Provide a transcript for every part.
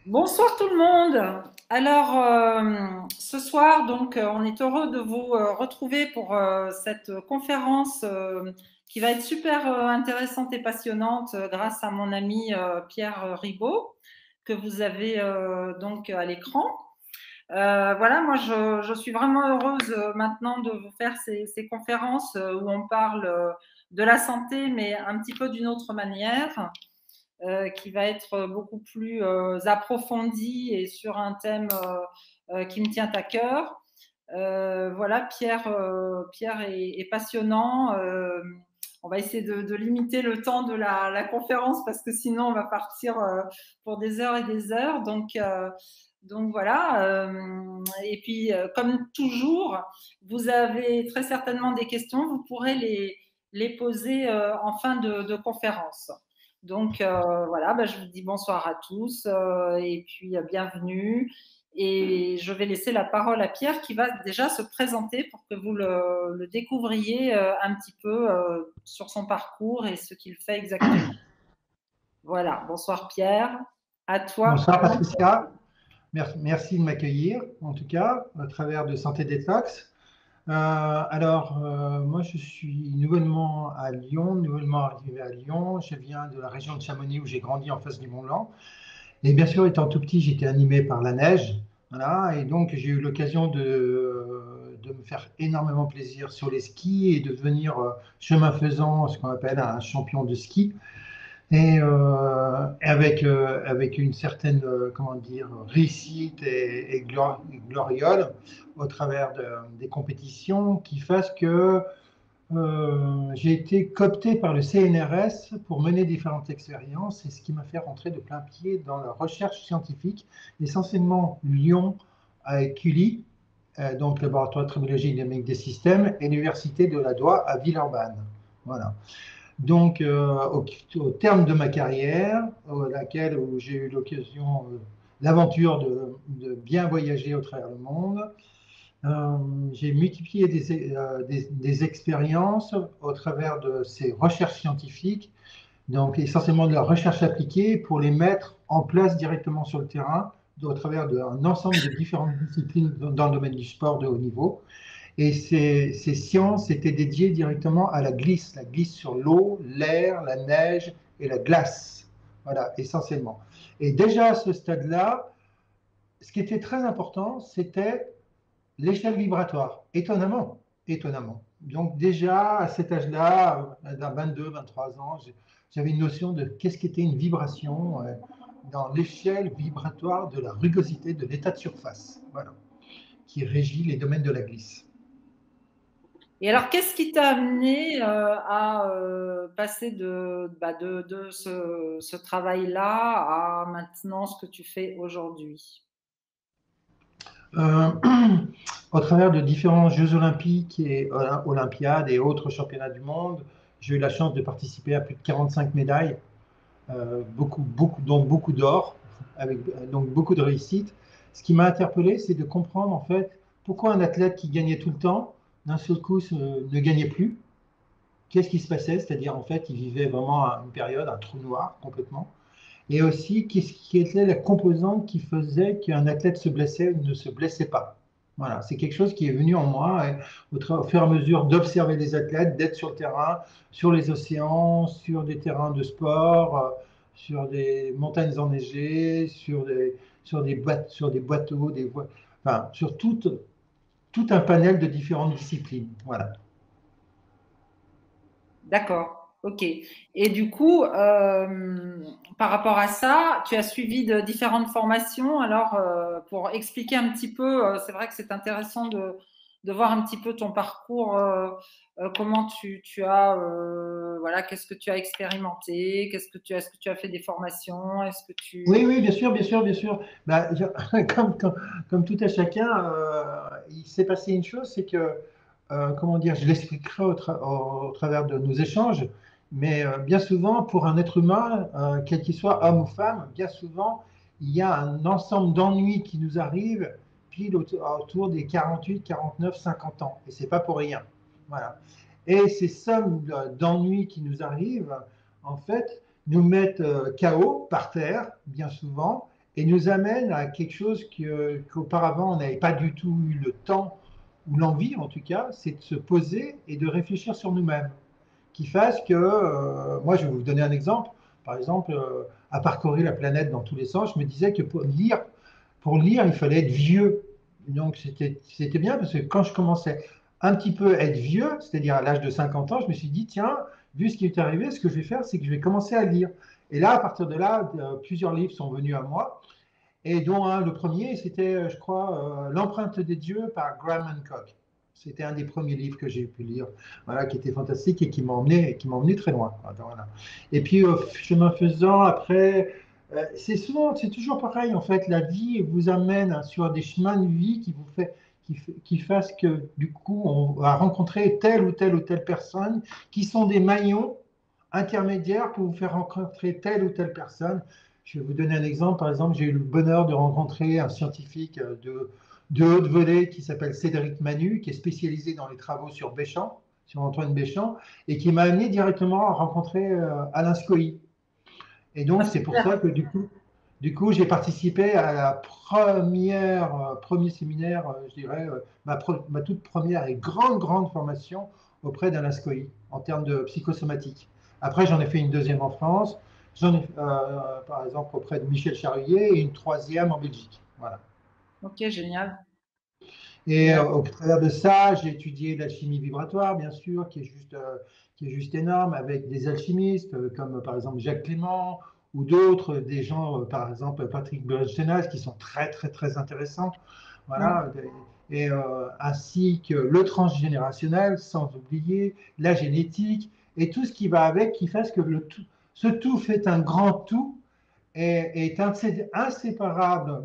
Bonsoir tout le monde. Alors ce soir, on est heureux de vous retrouver pour cette conférence qui va être super intéressante et passionnante grâce à mon ami Pierre Ribaud que vous avez donc à l'écran. Voilà, moi je suis vraiment heureuse maintenant de vous faire ces conférences où on parle de la santé, mais un petit peu d'une autre manière qui va être beaucoup plus approfondie et sur un thème qui me tient à cœur. Voilà, Pierre est passionnant. On va essayer de limiter le temps de la conférence parce que sinon on va partir pour des heures et des heures. Donc voilà. Et puis, comme toujours, vous avez très certainement des questions. Vous pourrez les poser en fin de conférence. Donc voilà, bah, je vous dis bonsoir à tous et puis bienvenue. Et je vais laisser la parole à Pierre qui va déjà se présenter pour que vous le découvriez un petit peu sur son parcours et ce qu'il fait exactement. Voilà, bonsoir Pierre, à toi. Bonsoir Patricia, merci de m'accueillir en tout cas à travers de Santé Détox. Moi je suis nouvellement à Lyon, nouvellement arrivé à Lyon. Je viens de la région de Chamonix où j'ai grandi en face du Mont Blanc. Et bien sûr, étant tout petit, j'étais animé par la neige. Voilà, et donc j'ai eu l'occasion de me faire énormément plaisir sur les skis et de devenir chemin faisant ce qu'on appelle un champion de ski. Avec une certaine comment dire, réussite et gloriole au travers des compétitions qui fassent que j'ai été coopté par le CNRS pour mener différentes expériences et ce qui m'a fait rentrer de plein pied dans la recherche scientifique, essentiellement Lyon avec CULY, donc Laboratoire de Tribologie Dynamique des Systèmes, et l'Université de la Doua à Villeurbanne. Voilà. Donc, au terme de ma carrière, où j'ai eu l'occasion, l'aventure de bien voyager au travers du monde, j'ai multiplié des expériences au travers de ces recherches scientifiques, donc essentiellement de la recherche appliquée pour les mettre en place directement sur le terrain, au travers d'un ensemble de différentes disciplines dans le domaine du sport de haut niveau. Et ces sciences étaient dédiées directement à la glisse sur l'eau, l'air, la neige et la glace. Voilà, essentiellement. Et déjà à ce stade-là, ce qui était très important, c'était l'échelle vibratoire. Étonnamment, étonnamment. Donc déjà à cet âge-là, à 22, 23 ans, j'avais une notion de qu'est-ce qu'était une vibration dans l'échelle vibratoire de la rugosité de l'état de surface, voilà, qui régit les domaines de la glisse. Et alors, qu'est-ce qui t'a amené à passer de ce travail-là à maintenant ce que tu fais aujourd'hui? Euh, Au travers de différents Jeux olympiques et olympiades et autres championnats du monde, j'ai eu la chance de participer à plus de 45 médailles, dont beaucoup d'or, avec donc beaucoup de réussite. Ce qui m'a interpellé, c'est de comprendre en fait pourquoi un athlète qui gagnait tout le temps, d'un seul coup, ne gagnait plus. Qu'est-ce qui se passait? C'est-à-dire en fait, il vivait vraiment une période, un trou noir complètement. Et aussi, qu'est-ce qui était la composante qui faisait qu'un athlète se blessait ou ne se blessait pas. Voilà, c'est quelque chose qui est venu en moi au fur et à mesure d'observer les athlètes, d'être sur le terrain, sur les océans, sur des terrains de sport, sur des montagnes enneigées, sur des bateaux, enfin, sur tout un panel de différentes disciplines. Voilà. D'accord, ok. Et du coup, par rapport à ça, tu as suivi de différentes formations. Alors, pour expliquer un petit peu, c'est vrai que c'est intéressant de voir un petit peu ton parcours, comment tu as, voilà, qu'est-ce que tu as expérimenté, est-ce que tu as fait des formations, est-ce que Oui, tu... oui, bien sûr, bien sûr, bien sûr. Bah, comme tout à chacun, il s'est passé une chose, c'est que, comment dire, je l'expliquerai au travers de nos échanges, mais bien souvent, pour un être humain, quel qu'il soit, homme ou femme, bien souvent, il y a un ensemble d'ennuis qui nous arrivent pile autour des 48, 49, 50 ans. Et c'est pas pour rien. Voilà. Et ces sommes d'ennuis qui nous arrivent, en fait, nous mettent KO par terre, bien souvent, et nous amène à quelque chose qu'auparavant on n'avait pas du tout eu le temps ou l'envie en tout cas, c'est de se poser et de réfléchir sur nous-mêmes, qui fasse que, moi je vais vous donner un exemple, par exemple, à parcourir la planète dans tous les sens, je me disais que pour lire il fallait être vieux. Donc c'était bien parce que quand je commençais un petit peu à être vieux, c'est-à-dire à l'âge de 50 ans, je me suis dit, tiens, vu ce qui est arrivé, ce que je vais faire, c'est que je vais commencer à lire. Et là, à partir de là, plusieurs livres sont venus à moi, et dont le premier, c'était, je crois, L'empreinte des dieux par Graham Hancock. C'était un des premiers livres que j'ai pu lire, voilà, qui était fantastique et qui m'a emmené très loin. Voilà. Et puis, chemin faisant, après, c'est toujours pareil, en fait, la vie vous amène sur des chemins de vie qui fassent que, du coup, on va rencontrer telle ou telle ou telle personne, qui sont des maillons intermédiaires pour vous faire rencontrer telle ou telle personne. Je vais vous donner un exemple. Par exemple, j'ai eu le bonheur de rencontrer un scientifique de haute volée qui s'appelle Cédric Manu, qui est spécialisé dans les travaux sur Béchamp, sur Antoine Béchamp, et qui m'a amené directement à rencontrer Alain Scoï. Et donc, Ah, c'est pour ça super. que du coup, j'ai participé à la premier séminaire, je dirais, ma toute première et grande formation auprès d'Alain Scoï en termes de psychosomatique. Après, j'en ai fait une deuxième en France, j'en ai, par exemple, auprès de Michel Charrier et une troisième en Belgique. Voilà. Ok, génial. Et Génial. au travers de ça, j'ai étudié l'alchimie vibratoire, bien sûr, qui est juste énorme, avec des alchimistes comme par exemple Jacques Clément ou d'autres, des gens, par exemple Patrick Bernstein, qui sont très intéressants. Mm. Voilà. Et ainsi que le transgénérationnel, sans oublier la génétique et tout ce qui va avec, qui fait que ce tout fait un grand tout et est inséparable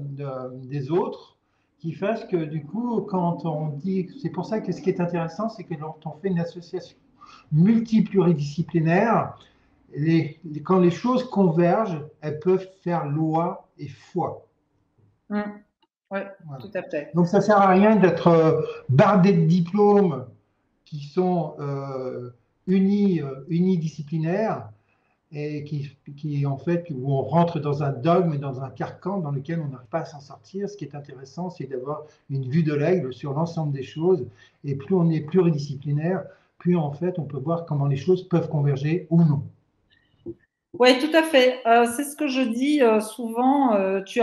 des autres, qui fasse que du coup, quand on dit, c'est pour ça que ce qui est intéressant, c'est que quand on fait une association multipluridisciplinaire, quand les choses convergent, elles peuvent faire loi et foi. Mm. Oui, Voilà. tout à fait. Donc ça ne sert à rien d'être bardé de diplômes qui sont unidisciplinaires et en fait, où on rentre dans un dogme et dans un carcan dans lequel on n'arrive pas à s'en sortir. Ce qui est intéressant, c'est d'avoir une vue de l'aigle sur l'ensemble des choses. Et plus on est pluridisciplinaire, plus en fait, on peut voir comment les choses peuvent converger ou non. Oui, tout à fait. C'est ce que je dis souvent. Tu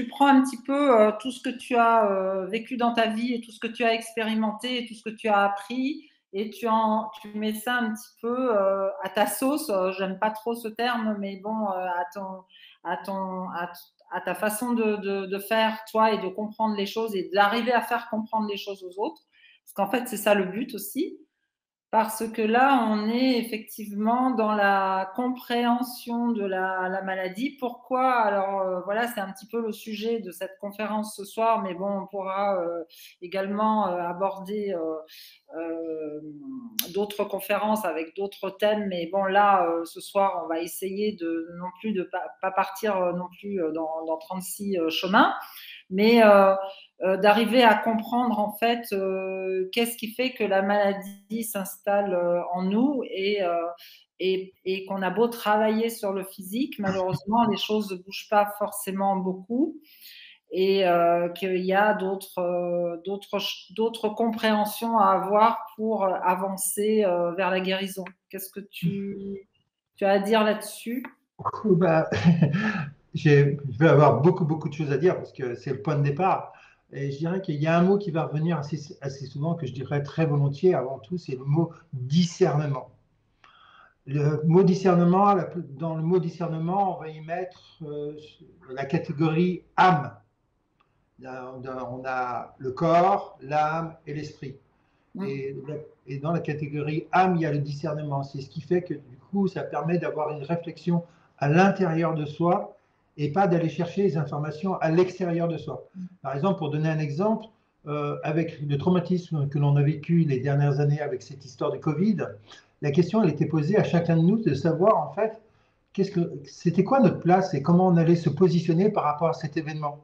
prends un petit peu tout ce que tu as vécu dans ta vie et tout ce que tu as expérimenté et tout ce que tu as appris et tu mets ça un petit peu à ta sauce. J'aime pas trop ce terme, mais bon, à ton, à, à ta façon de faire toi et de comprendre les choses et d'arriver à faire comprendre les choses aux autres. Parce qu'en fait, c'est ça le but aussi. Parce que là, on est effectivement dans la compréhension de la maladie. Pourquoi? Alors voilà, c'est un petit peu le sujet de cette conférence ce soir, mais bon, on pourra également aborder d'autres conférences avec d'autres thèmes. Mais bon, là, ce soir, on va essayer de non plus de pas partir non plus dans 36 chemins, mais d'arriver à comprendre en fait qu'est-ce qui fait que la maladie s'installe en nous et qu'on a beau travailler sur le physique, malheureusement les choses ne bougent pas forcément beaucoup et qu'il y a d'autres compréhensions à avoir pour avancer vers la guérison. Qu'est-ce que tu as à dire là-dessus? Bah, je vais avoir beaucoup de choses à dire parce que c'est le point de départ. Et je dirais qu'il y a un mot qui va revenir assez souvent, que je dirais très volontiers avant tout, c'est le mot discernement. Le mot discernement, dans le mot discernement, on va y mettre la catégorie âme. On a le corps, l'âme et l'esprit. Mm. Et, et dans la catégorie âme, il y a le discernement. C'est ce qui fait que du coup, ça permet d'avoir une réflexion à l'intérieur de soi et pas d'aller chercher les informations à l'extérieur de soi. Par exemple, pour donner un exemple, avec le traumatisme que l'on a vécu les dernières années avec cette histoire de Covid, la question elle était posée à chacun de nous de savoir en fait c'était quoi notre place et comment on allait se positionner par rapport à cet événement.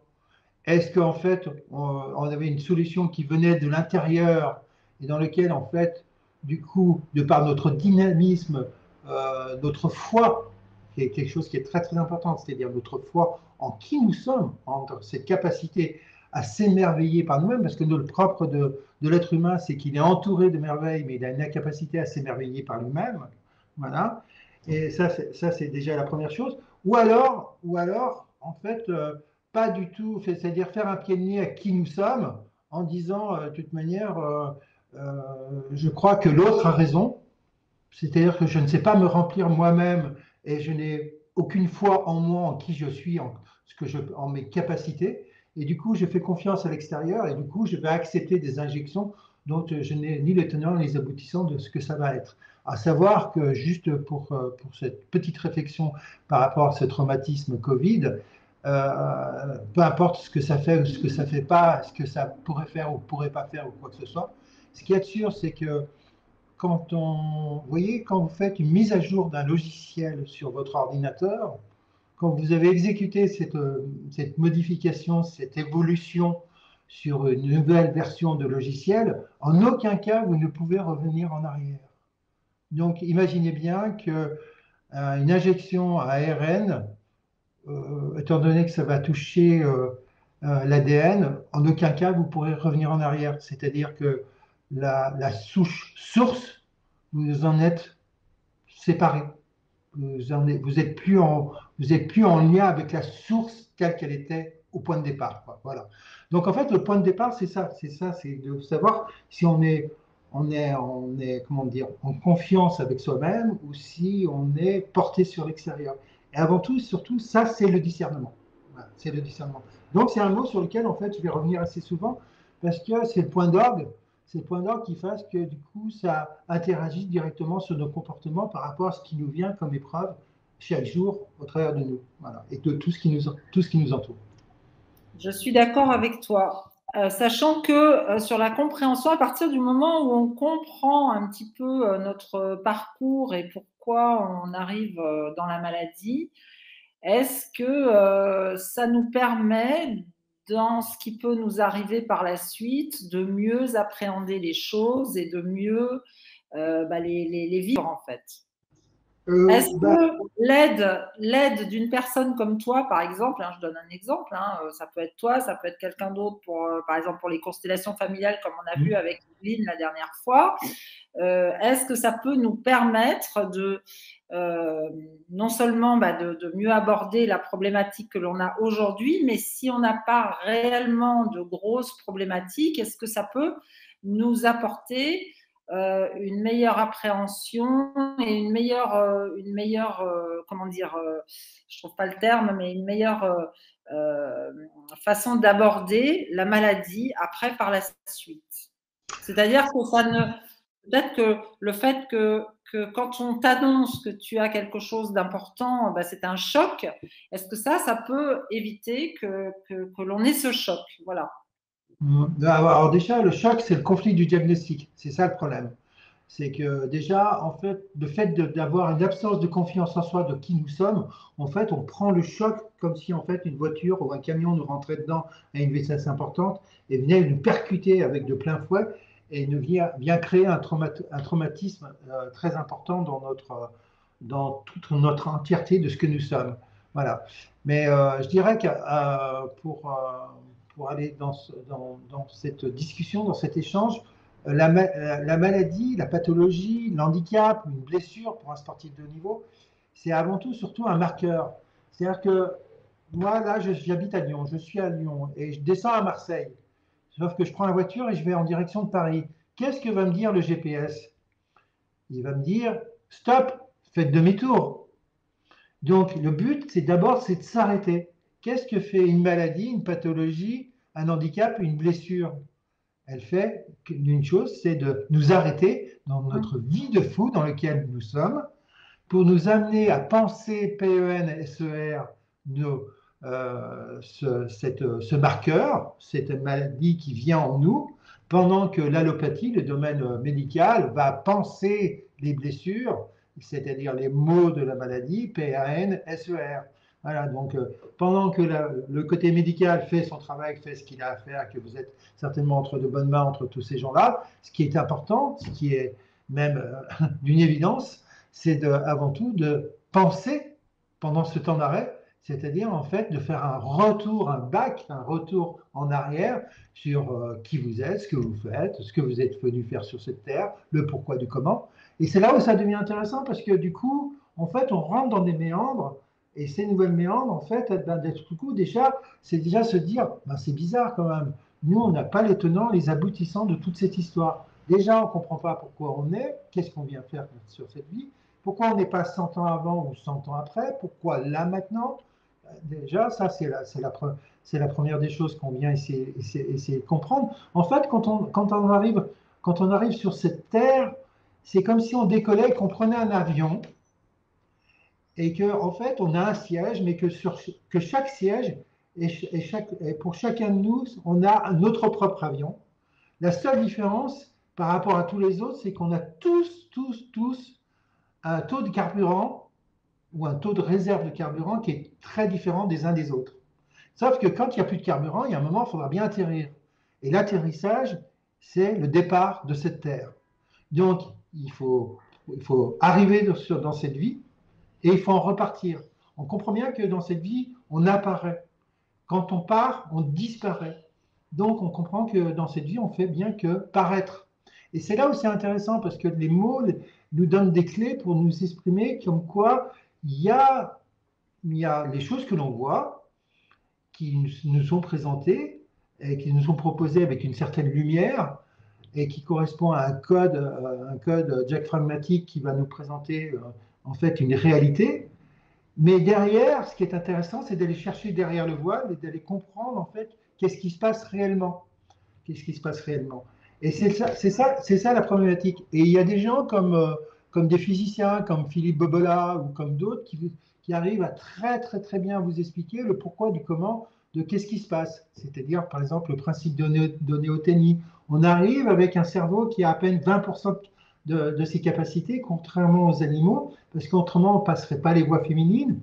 Est-ce qu'en fait, on avait une solution qui venait de l'intérieur et dans lequel, en fait, du coup, de par notre dynamisme, notre foi qui est quelque chose qui est très très important, c'est-à-dire notre foi en qui nous sommes, en cette capacité à s'émerveiller par nous-mêmes, parce que le propre de l'être humain, c'est qu'il est entouré de merveilles, mais il a une incapacité à s'émerveiller par lui-même. Voilà. Et ça, c'est déjà la première chose. Ou alors en fait, pas du tout, c'est-à-dire faire un pied de nez à qui nous sommes en disant, de toute manière, je crois que l'autre a raison, c'est-à-dire que je ne sais pas me remplir moi-même et je n'ai aucune foi en moi, en qui je suis, en mes capacités. Et du coup, je fais confiance à l'extérieur et du coup, je vais accepter des injections dont je n'ai ni les tenants ni les aboutissants de ce que ça va être. À savoir que juste pour cette petite réflexion par rapport à ce traumatisme Covid, peu importe ce que ça fait ou ce que ça ne fait pas, ce que ça pourrait faire ou pourrait pas faire ou quoi que ce soit, ce qui est sûr, c'est que vous voyez, quand vous faites une mise à jour d'un logiciel sur votre ordinateur, quand vous avez exécuté cette modification, cette évolution sur une nouvelle version de logiciel, en aucun cas vous ne pouvez revenir en arrière. Donc imaginez bien que une injection à ARN, étant donné que ça va toucher l'ADN, en aucun cas vous pourrez revenir en arrière. C'est-à-dire que la source, vous en êtes séparés. Vous êtes plus en lien avec la source telle qu'elle était au point de départ, quoi. Voilà. Donc en fait, le point de départ, c'est ça, c'est de savoir si comment dire, en confiance avec soi-même ou si on est porté sur l'extérieur. Et avant tout, surtout, ça, c'est le discernement. Voilà, c'est le discernement. Donc c'est un mot sur lequel en fait je vais revenir assez souvent parce que c'est le point d'orgue. C'est le point d'orgue qui fasse que du coup ça interagit directement sur nos comportements par rapport à ce qui nous vient comme épreuve chaque jour au travers de nous, voilà, et de tout ce qui nous entoure. Je suis d'accord avec toi. Sachant que sur la compréhension, à partir du moment où on comprend un petit peu notre parcours et pourquoi on arrive dans la maladie, est-ce que ça nous permet, dans ce qui peut nous arriver par la suite, de mieux appréhender les choses et de mieux les vivre en fait? Est-ce Bah, que l'aide d'une personne comme toi, par exemple, hein, je donne un exemple, hein, ça peut être toi, ça peut être quelqu'un d'autre, par exemple pour les constellations familiales, comme on a vu avec Evelyne la dernière fois, est-ce que ça peut nous permettre de non seulement de mieux aborder la problématique que l'on a aujourd'hui, mais si on n'a pas réellement de grosses problématiques, est-ce que ça peut nous apporter une meilleure appréhension et comment dire, je trouve pas le terme, mais une meilleure façon d'aborder la maladie après par la suite. C'est-à-dire que peut-être que le fait que quand on t'annonce que tu as quelque chose d'important, c'est un choc. Est-ce que ça peut éviter que l'on ait ce choc? Voilà. alors déjà, le choc, c'est le conflit du diagnostic. C'est ça le problème. C'est que déjà, en fait, le fait d'avoir une absence de confiance en soi de qui nous sommes, en fait, on prend le choc comme si en fait une voiture ou un camion nous rentrait dedans à une vitesse importante et venait nous percuter avec de plein fouet et nous vient créer un traumatisme très important dans toute notre entièreté de ce que nous sommes. Voilà. Mais je dirais que pour aller dans cette discussion, dans cet échange, la maladie, la pathologie, l'handicap, une blessure pour un sportif de haut niveau, c'est avant tout surtout un marqueur. C'est-à-dire que moi, là, j'habite à Lyon, je suis à Lyon et je descends à Marseille. Sauf que je prends la voiture et je vais en direction de Paris. Qu'est-ce que va me dire le GPS? Il va me dire, stop, faites demi-tour. Donc, le but, c'est de s'arrêter. Qu'est-ce que fait une maladie, une pathologie, un handicap, une blessure? Elle fait une chose, c'est de nous arrêter dans notre vie de fou dans laquelle nous sommes pour nous amener à penser PEN-SER, ce marqueur, cette maladie qui vient en nous, pendant que l'allopathie, le domaine médical, va penser les blessures, c'est-à-dire les mots de la maladie, PAN-SER. Voilà, donc pendant que le côté médical fait son travail, fait ce qu'il a à faire, que vous êtes certainement entre de bonnes mains entre tous ces gens-là, ce qui est important, ce qui est même d'une évidence, c'est avant tout de penser pendant ce temps d'arrêt, c'est-à-dire en fait de faire un retour, un back, un retour en arrière sur qui vous êtes, ce que vous faites, ce que vous êtes venu faire sur cette terre, le pourquoi du comment. Et c'est là où ça devient intéressant parce que du coup, en fait, on rentre dans des méandres et ces nouvelles méandres, en fait, ben, du coup, déjà, c'est déjà se dire, ben, c'est bizarre quand même. Nous, on n'a pas les tenants, les aboutissants de toute cette histoire. Déjà, on ne comprend pas pourquoi on est, qu'est-ce qu'on vient faire sur cette vie, pourquoi on n'est pas 100 ans avant ou 100 ans après, pourquoi là maintenant. Déjà, ça, c'est la première des choses qu'on vient essayer de comprendre. En fait, quand on arrive sur cette terre, c'est comme si on décollait, qu'on prenait un avion et que en fait on a un siège, mais que chaque siège et pour chacun de nous, on a notre propre avion. La seule différence par rapport à tous les autres, c'est qu'on a tous un taux de carburant ou un taux de réserve de carburant qui est très différent des uns des autres. Sauf que quand il n'y a plus de carburant, il y a un moment, il faudra bien atterrir. Et l'atterrissage, c'est le départ de cette terre. Donc, il faut arriver dans cette vie et il faut en repartir. On comprend bien que dans cette vie, on apparaît. Quand on part, on disparaît. Donc, on comprend que dans cette vie, on fait bien que paraître. Et c'est là où c'est intéressant parce que les mots nous donnent des clés pour nous exprimer comme quoi il y a, il y a les choses que l'on voit qui nous sont présentées et qui nous sont proposées avec une certaine lumière et qui correspond à un code Jack pragmatique qui va nous présenter en fait une réalité. Mais derrière, ce qui est intéressant, c'est d'aller chercher derrière le voile et d'aller comprendre en fait qu'est-ce qui se passe réellement. Qu'est-ce qui se passe réellement. Et c'est ça la problématique. Et il y a des gens comme des physiciens, comme Philippe Bobola ou comme d'autres qui arrivent à très bien vous expliquer le pourquoi du comment de qu'est-ce qui se passe. C'est-à-dire, par exemple, le principe de néoténie. On arrive avec un cerveau qui a à peine 20% de ses capacités, contrairement aux animaux, parce qu'autrement, on ne passerait pas les voies féminines.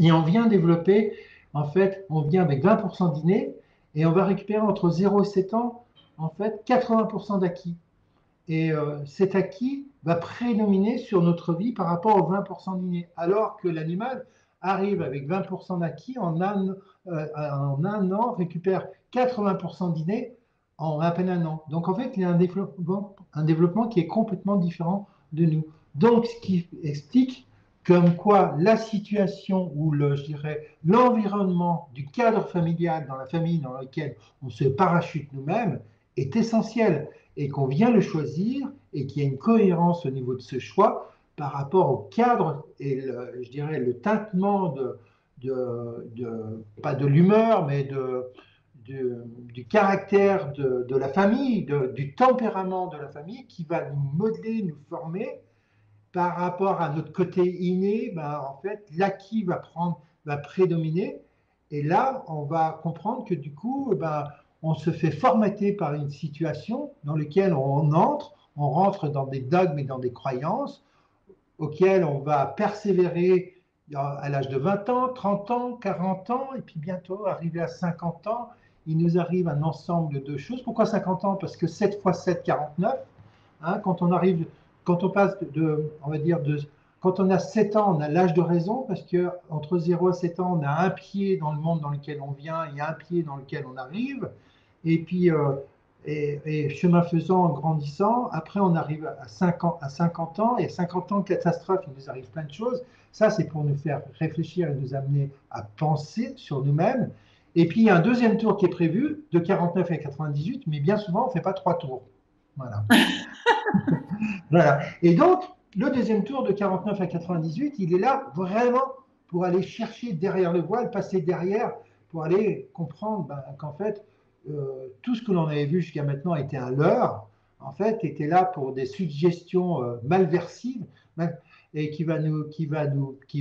Et on vient développer, en fait, on vient avec 20% d'inné et on va récupérer entre 0 et 7 ans, en fait, 80% d'acquis. Et cet acquis va prédominer sur notre vie par rapport aux 20% d'inné, alors que l'animal arrive avec 20% d'acquis en un an, récupère 80% d'inné en à peine un an. Donc en fait, il y a un développement qui est complètement différent de nous. Donc ce qui explique comme quoi la situation ou je dirais, l'environnement du cadre familial dans la famille dans laquelle on se parachute nous-mêmes est essentiel et qu'on vient le choisir et qu'il y a une cohérence au niveau de ce choix par rapport au cadre et je dirais le tintement pas de l'humeur, mais du caractère de la famille, du tempérament de la famille qui va nous modeler, nous former par rapport à notre côté inné, ben, en fait, l'acquis va prédominer. Et là, on va comprendre que du coup, ben, on se fait formater par une situation dans laquelle on rentre dans des dogmes et dans des croyances auxquelles on va persévérer à l'âge de 20 ans, 30 ans, 40 ans, et puis bientôt arriver à 50 ans, il nous arrive un ensemble de choses. Pourquoi 50 ans? Parce que 7 x 7, 49. Hein, quand on passe on va dire quand on a 7 ans, on a l'âge de raison, parce que entre 0 et 7 ans, on a un pied dans le monde dans lequel on vient et un pied dans lequel on arrive. Et puis, et chemin faisant, en grandissant, après on arrive à 50 ans, et à 50 ans, catastrophe, il nous arrive plein de choses. Ça, c'est pour nous faire réfléchir et nous amener à penser sur nous-mêmes. Et puis, il y a un deuxième tour qui est prévu, de 49 à 98, mais bien souvent, on ne fait pas 3 tours. Voilà. Voilà. Et donc, le deuxième tour de 49 à 98, il est là vraiment pour aller chercher derrière le voile, passer derrière, pour aller comprendre ben, qu'en fait, tout ce que l'on avait vu jusqu'à maintenant était un leurre, en fait, était là pour des suggestions malversives et qui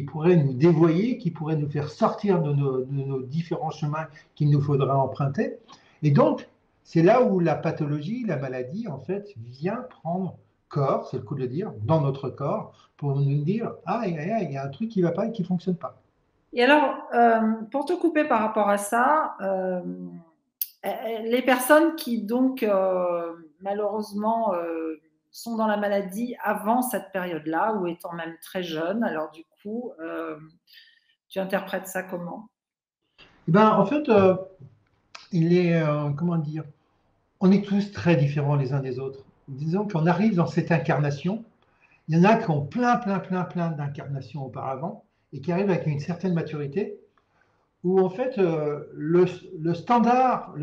pourrait nous dévoyer, qui pourrait nous faire sortir de nos différents chemins qu'il nous faudra emprunter. Et donc, c'est là où la pathologie, la maladie, en fait, vient prendre corps, c'est le coup de le dire, dans notre corps, pour nous dire, ah, il y a un truc qui ne va pas et qui ne fonctionne pas. Et alors, pour te couper par rapport à ça, les personnes qui donc malheureusement sont dans la maladie avant cette période-là ou étant même très jeunes, alors du coup, Tu interprètes ça comment? Eh ben, en fait, il est, comment dire, on est tous très différents les uns des autres. Disons qu'on arrive dans cette incarnation. Il y en a qui ont plein, plein, plein, plein d'incarnations auparavant et qui arrivent avec une certaine maturité où en fait le standard,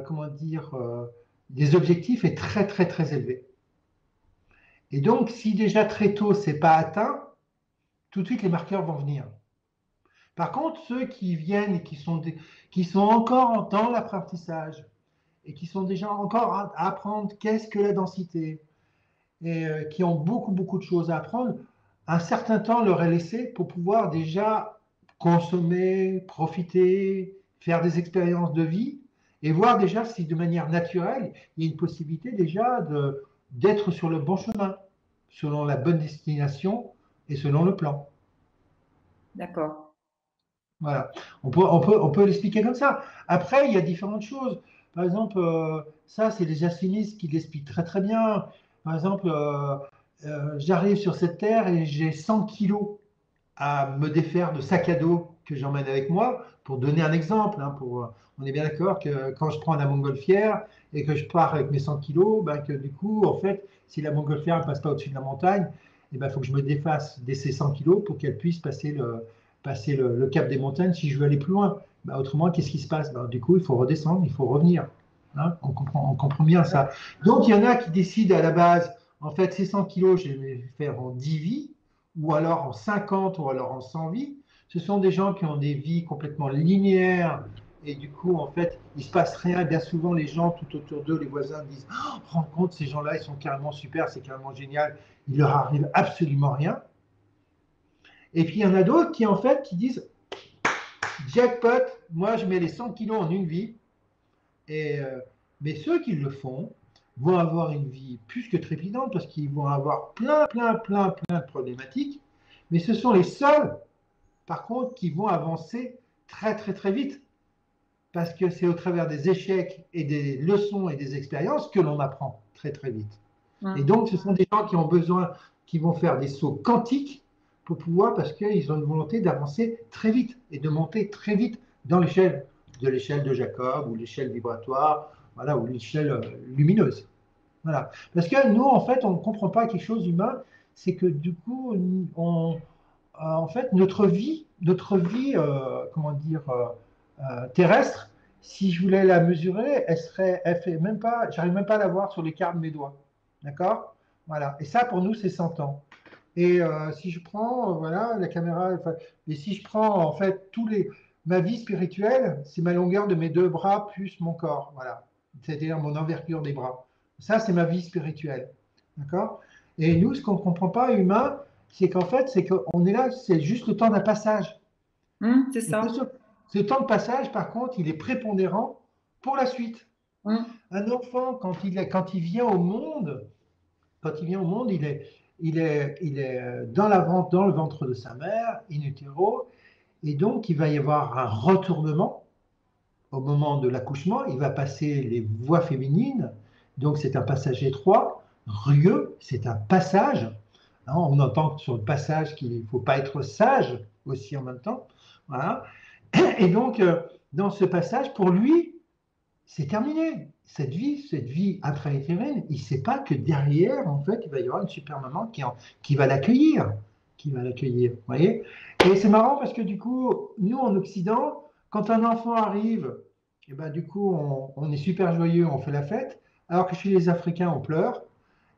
comment dire, des objectifs est très, très, très élevé. Et donc, si déjà très tôt c'est pas atteint, tout de suite les marqueurs vont venir. Par contre, ceux qui viennent et qui sont encore dans l'apprentissage et qui sont déjà encore à apprendre qu'est-ce que la densité et qui ont beaucoup, beaucoup de choses à apprendre, un certain temps leur est laissé pour pouvoir déjà consommer, profiter, faire des expériences de vie et voir déjà si de manière naturelle, il y a une possibilité déjà d'être sur le bon chemin, selon la bonne destination et selon le plan. D'accord. Voilà. On peut l'expliquer comme ça. Après, il y a différentes choses. Par exemple, ça, c'est les alchimistes qui l'expliquent très très bien. Par exemple, j'arrive sur cette terre et j'ai 100 kilos à me défaire de sac à dos que j'emmène avec moi. Pour donner un exemple, hein, on est bien d'accord que quand je prends la montgolfière et que je pars avec mes 100 kilos, ben, que du coup, en fait, si la montgolfière ne passe pas au-dessus de la montagne, il faut que je me défasse de ces 100 kilos pour qu'elle puisse passer le cap des montagnes si je veux aller plus loin. Ben, autrement, qu'est-ce qui se passe? Ben, du coup, il faut redescendre, il faut revenir. Hein, on comprend bien ça. Donc, il y en a qui décident à la base, en fait, ces 100 kilos, je vais les faire en 10 vies, ou alors en 50, ou alors en 100 vies. Ce sont des gens qui ont des vies complètement linéaires, et du coup, en fait, il ne se passe rien. Et bien souvent, les gens tout autour d'eux, les voisins, disent oh, rends compte, ces gens-là, ils sont carrément super, c'est carrément génial. Il leur arrive absolument rien. Et puis, il y en a d'autres qui, en fait, qui disent jackpot, moi, je mets les 100 kilos en une vie. Et, mais ceux qui le font vont avoir une vie plus que trépidante parce qu'ils vont avoir plein, plein, plein, plein de problématiques. Mais ce sont les seuls, par contre, qui vont avancer très, très, très vite. Parce que c'est au travers des échecs et des leçons et des expériences que l'on apprend très, très vite. Et donc, ce sont des gens qui ont besoin, qui vont faire des sauts quantiques pour pouvoir, parce qu'ils ont une volonté d'avancer très vite et de monter très vite dans l'échelle de Jacob ou l'échelle vibratoire, voilà, ou l'échelle lumineuse. Voilà. Parce que nous, en fait, on ne comprend pas quelque chose d'humain, c'est que du coup, en fait, notre vie, comment dire, terrestre, si je voulais la mesurer, elle fait même pas, j'arrive même pas à la voir sur les quarts de mes doigts. D'accord? Voilà. Et ça, pour nous, c'est 100 ans. Et si je prends, voilà, la caméra, et si je prends, en fait, ma vie spirituelle, c'est ma longueur de mes deux bras plus mon corps. Voilà. C'est-à-dire mon envergure des bras. Ça, c'est ma vie spirituelle. D'accord? Et nous, ce qu'on ne comprend pas, humain, c'est qu'en fait, c'est qu'on est là, c'est juste le temps d'un passage. C'est Et ça. ce temps de passage, par contre, il est prépondérant pour la suite. Hum, Un enfant, quand il vient au monde, il est dans le ventre de sa mère, in utero, et donc il va y avoir un retournement au moment de l'accouchement. Il va passer les voies féminines, donc c'est un passage étroit, rugueux, c'est un passage. Hein, on entend sur le passage qu'il ne faut pas être sage aussi en même temps. Voilà. Et donc, dans ce passage, pour lui, c'est terminé. Cette vie intra-utérine, il ne sait pas que derrière, en fait, il va y avoir une super maman qui va l'accueillir. Qui va l'accueillir, vous voyez. Et c'est marrant parce que du coup, nous, en Occident, quand un enfant arrive, et ben, du coup, on est super joyeux, on fait la fête, alors que chez les Africains, on pleure,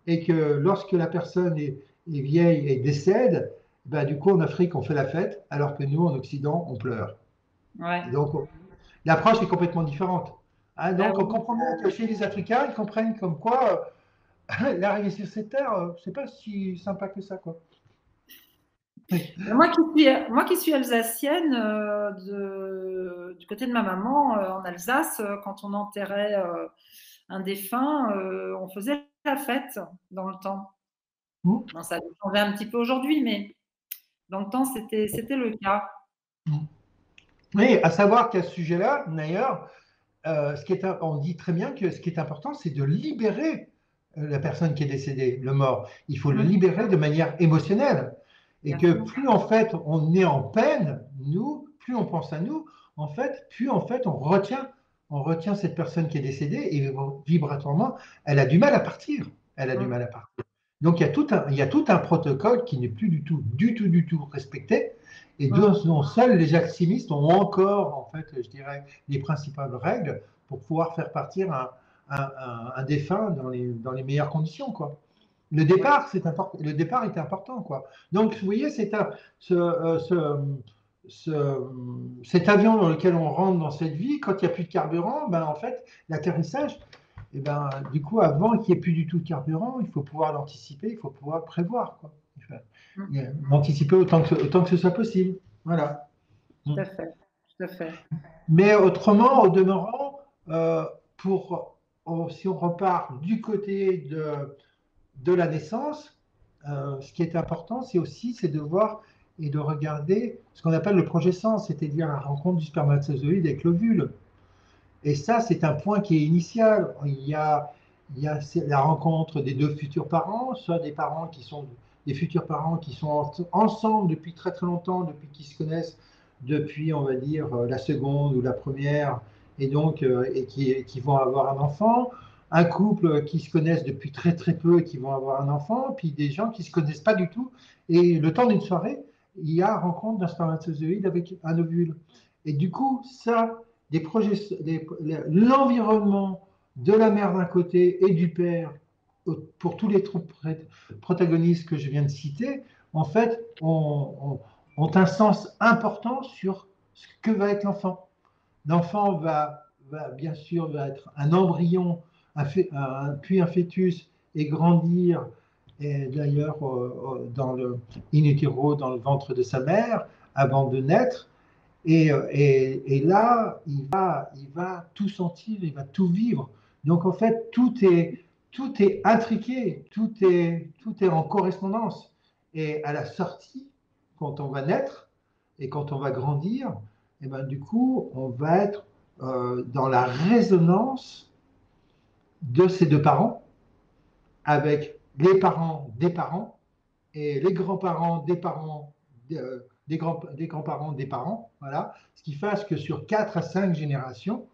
et que lorsque la personne est vieille et décède, ben, du coup, en Afrique, on fait la fête, alors que nous, en Occident, on pleure. ouais. Et donc, l'approche est complètement différente. Hein, Ben donc, on oui. comprend bien que chez les Africains, ils comprennent comme quoi l'arrivée sur cette terre, c'est pas si sympa que ça, quoi. Oui. Moi qui suis alsacienne, du côté de ma maman, en Alsace, quand on enterrait un défunt, on faisait la fête dans le temps. Mm, Bon, ça a changé un petit peu aujourd'hui, mais dans le temps, c'était le cas. mm. Oui, à savoir qu'à ce sujet-là, d'ailleurs, on dit très bien que ce qui est important, c'est de libérer la personne qui est décédée, le mort. Il faut le Mm. libérer de manière émotionnelle. Et bien que sûr. plus en fait on est en peine, nous, plus on pense à nous, en fait, plus en fait on retient cette personne qui est décédée et vibratoirement, elle a du mal à partir. Elle a du Mm. mal à partir. Donc il y a tout un protocole qui n'est plus du tout respecté et Mm. dont seuls les alchimistes ont encore, en fait, je dirais, les principales règles pour pouvoir faire partir un défunt dans les meilleures conditions, quoi. Le Oui, départ, c'est important. Le départ est important, quoi. Donc, vous voyez, ce, ce- cet avion dans lequel on rentre dans cette vie. Quand il n'y a plus de carburant, ben, en fait, l'atterrissage, et ben, du coup, avant qu'il n'y ait plus du tout de carburant, il faut pouvoir l'anticiper, il faut pouvoir le prévoir, quoi. mm, L'anticiper autant que ce soit possible. Voilà. tout à fait, tout à fait. Mais autrement, au demeurant, euh, pour, si on repart du côté de la naissance, ce qui est important, c'est de voir et de regarder ce qu'on appelle le projet-sens, c'est-à-dire la rencontre du spermatozoïde avec l'ovule. Et ça, c'est un point qui est initial. Il y a la rencontre des deux futurs parents, soit des parents qui sont des futurs parents qui sont ensemble depuis très très longtemps, depuis qu'ils se connaissent, depuis, on va dire, la seconde ou la première, et donc qui vont avoir un enfant. Un couple qui se connaissent depuis très très peu et qui vont avoir un enfant, puis des gens qui ne se connaissent pas du tout. Et le temps d'une soirée, il y a rencontre d'un spermatozoïde avec un ovule. Et du coup, ça, des projets, l'environnement de la mère d'un côté et du père pour tous les protagonistes que je viens de citer, en fait, ont un sens important sur ce que va être l'enfant. L'enfant bien sûr va être un embryon, puis un fœtus et grandir, et d'ailleurs dans le in utero, dans le ventre de sa mère, avant de naître. Et là, il va tout sentir, il va tout vivre. Donc en fait, tout est intriqué, tout est en correspondance. Et à la sortie, quand on va naître et quand on va grandir, et ben, du coup, on va être dans la résonance de ces deux parents, avec les parents des parents et les grands-parents des parents des grands-parents des parents, voilà, ce qui fait que sur 4 à 5 générations,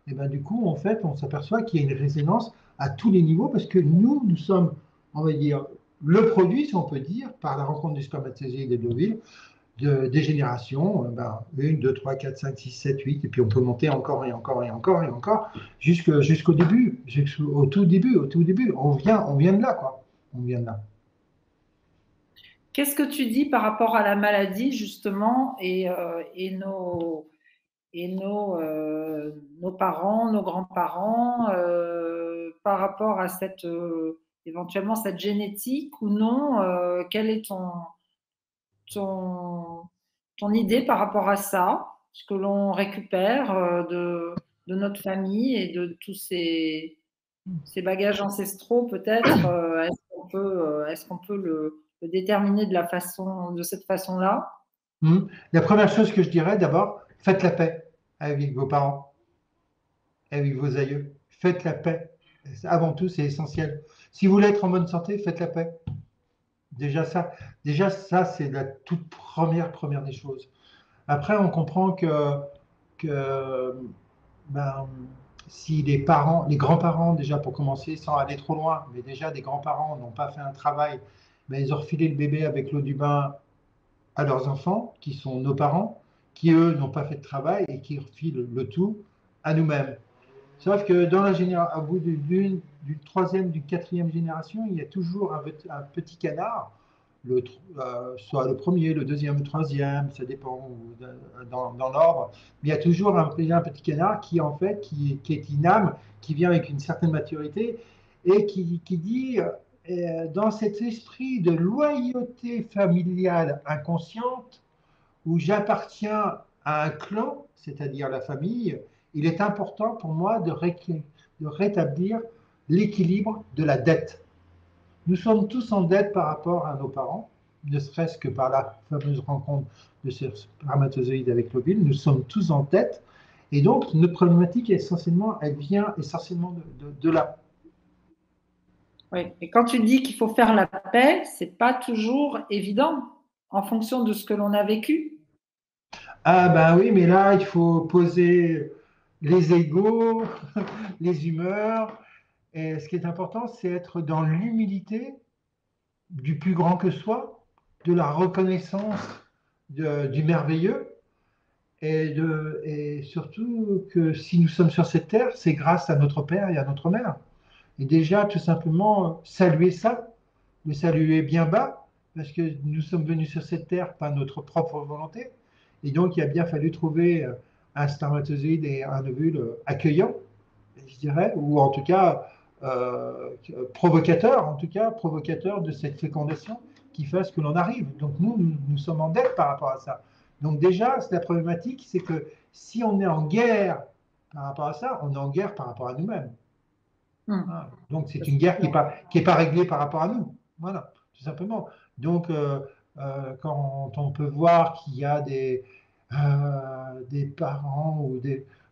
et ben, du coup, en fait, on s'aperçoit qu'il y a une résonance à tous les niveaux parce que nous sommes, on va dire, le produit, si on peut dire, par la rencontre du spermatozoïde et de l'ovule, des générations, ben, 1, 2, 3, 4, 5, 6, 7, 8, et puis on peut monter encore et encore et encore et encore, jusqu'au début, au tout début. On vient de là, quoi. On vient de là. Qu'est-ce que tu dis par rapport à la maladie, justement, nos parents, nos grands-parents, par rapport à éventuellement cette génétique ou non? Quelle est ton, ton idée par rapport à ça? Ce que l'on récupère de notre famille et de tous ces bagages ancestraux, peut-être, est-ce qu'on peut le déterminer de cette façon-là? La première chose que je dirais, d'abord, faites la paix avec vos parents, avec vos aïeux. Faites la paix. Avant tout, c'est essentiel. Si vous voulez être en bonne santé, faites la paix. Déjà ça, déjà ça, c'est la toute première des choses. Après, on comprend que ben, si les parents, les grands-parents, déjà pour commencer, sans aller trop loin, mais déjà des grands-parents n'ont pas fait un travail, ben, ils ont refilé le bébé avec l'eau du bain à leurs enfants, qui sont nos parents, qui eux n'ont pas fait de travail et qui refilent le tout à nous-mêmes. Sauf que dans au bout du troisième, du quatrième génération, il y a toujours un petit canard, soit le premier, le deuxième, le troisième, ça dépend dans l'ordre. Mais il y a toujours un petit canard qui en fait, qui est une âme, qui vient avec une certaine maturité et qui dit dans cet esprit de loyauté familiale inconsciente où j'appartiens à un clan, c'est-à-dire la famille, il est important pour moi de rétablir l'équilibre de la dette. Nous sommes tous en dette par rapport à nos parents, ne serait-ce que par la fameuse rencontre de ce spermatozoïde avec l'ovule. Nous sommes tous en dette. Et donc, notre problématique, essentiellement, elle vient essentiellement de là. Oui. Et quand tu dis qu'il faut faire la paix, c'est pas toujours évident en fonction de ce que l'on a vécu. Ah ben oui, mais là, il faut poser les égos, les humeurs. Et ce qui est important, c'est être dans l'humilité du plus grand que soi, de la reconnaissance du merveilleux, et surtout que si nous sommes sur cette terre, c'est grâce à notre Père et à notre Mère. Et déjà, tout simplement, saluer ça, le saluer bien bas, parce que nous sommes venus sur cette terre par notre propre volonté. Et donc, il a bien fallu trouver un spermatozoïde et un ovule accueillant, je dirais, ou en tout cas provocateur, provocateur de cette fécondation qui fasse que l'on arrive. Donc nous sommes en dette par rapport à ça. Donc déjà, la problématique, c'est que si on est en guerre par rapport à ça, on est en guerre par rapport à nous-mêmes. Voilà. Donc c'est une guerre qui est pas réglée par rapport à nous. Voilà, tout simplement. Donc quand on peut voir qu'il y a des parents ou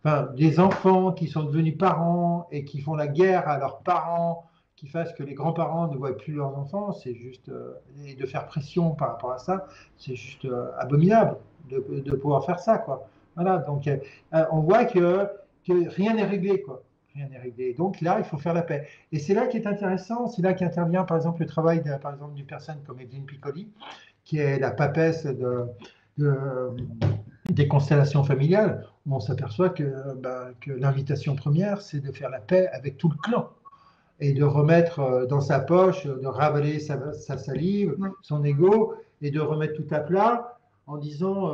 enfin, des enfants qui sont devenus parents et qui font la guerre à leurs parents, qui fassent que les grands-parents ne voient plus leurs enfants, c'est juste, et de faire pression par rapport à ça, c'est juste abominable de pouvoir faire ça, quoi. Voilà, donc on voit que rien n'est réglé, quoi. Rien n'est réglé. Donc là, il faut faire la paix. Et c'est là qui est intéressant, c'est là qu'intervient par exemple le travail par exemple d'une personne comme Evelyne Piccoli, qui est la papesse de, des constellations familiales, où on s'aperçoit que l'invitation première, c'est de faire la paix avec tout le clan et de remettre dans sa poche, de ravaler sa salive, son ego, et de remettre tout à plat en disant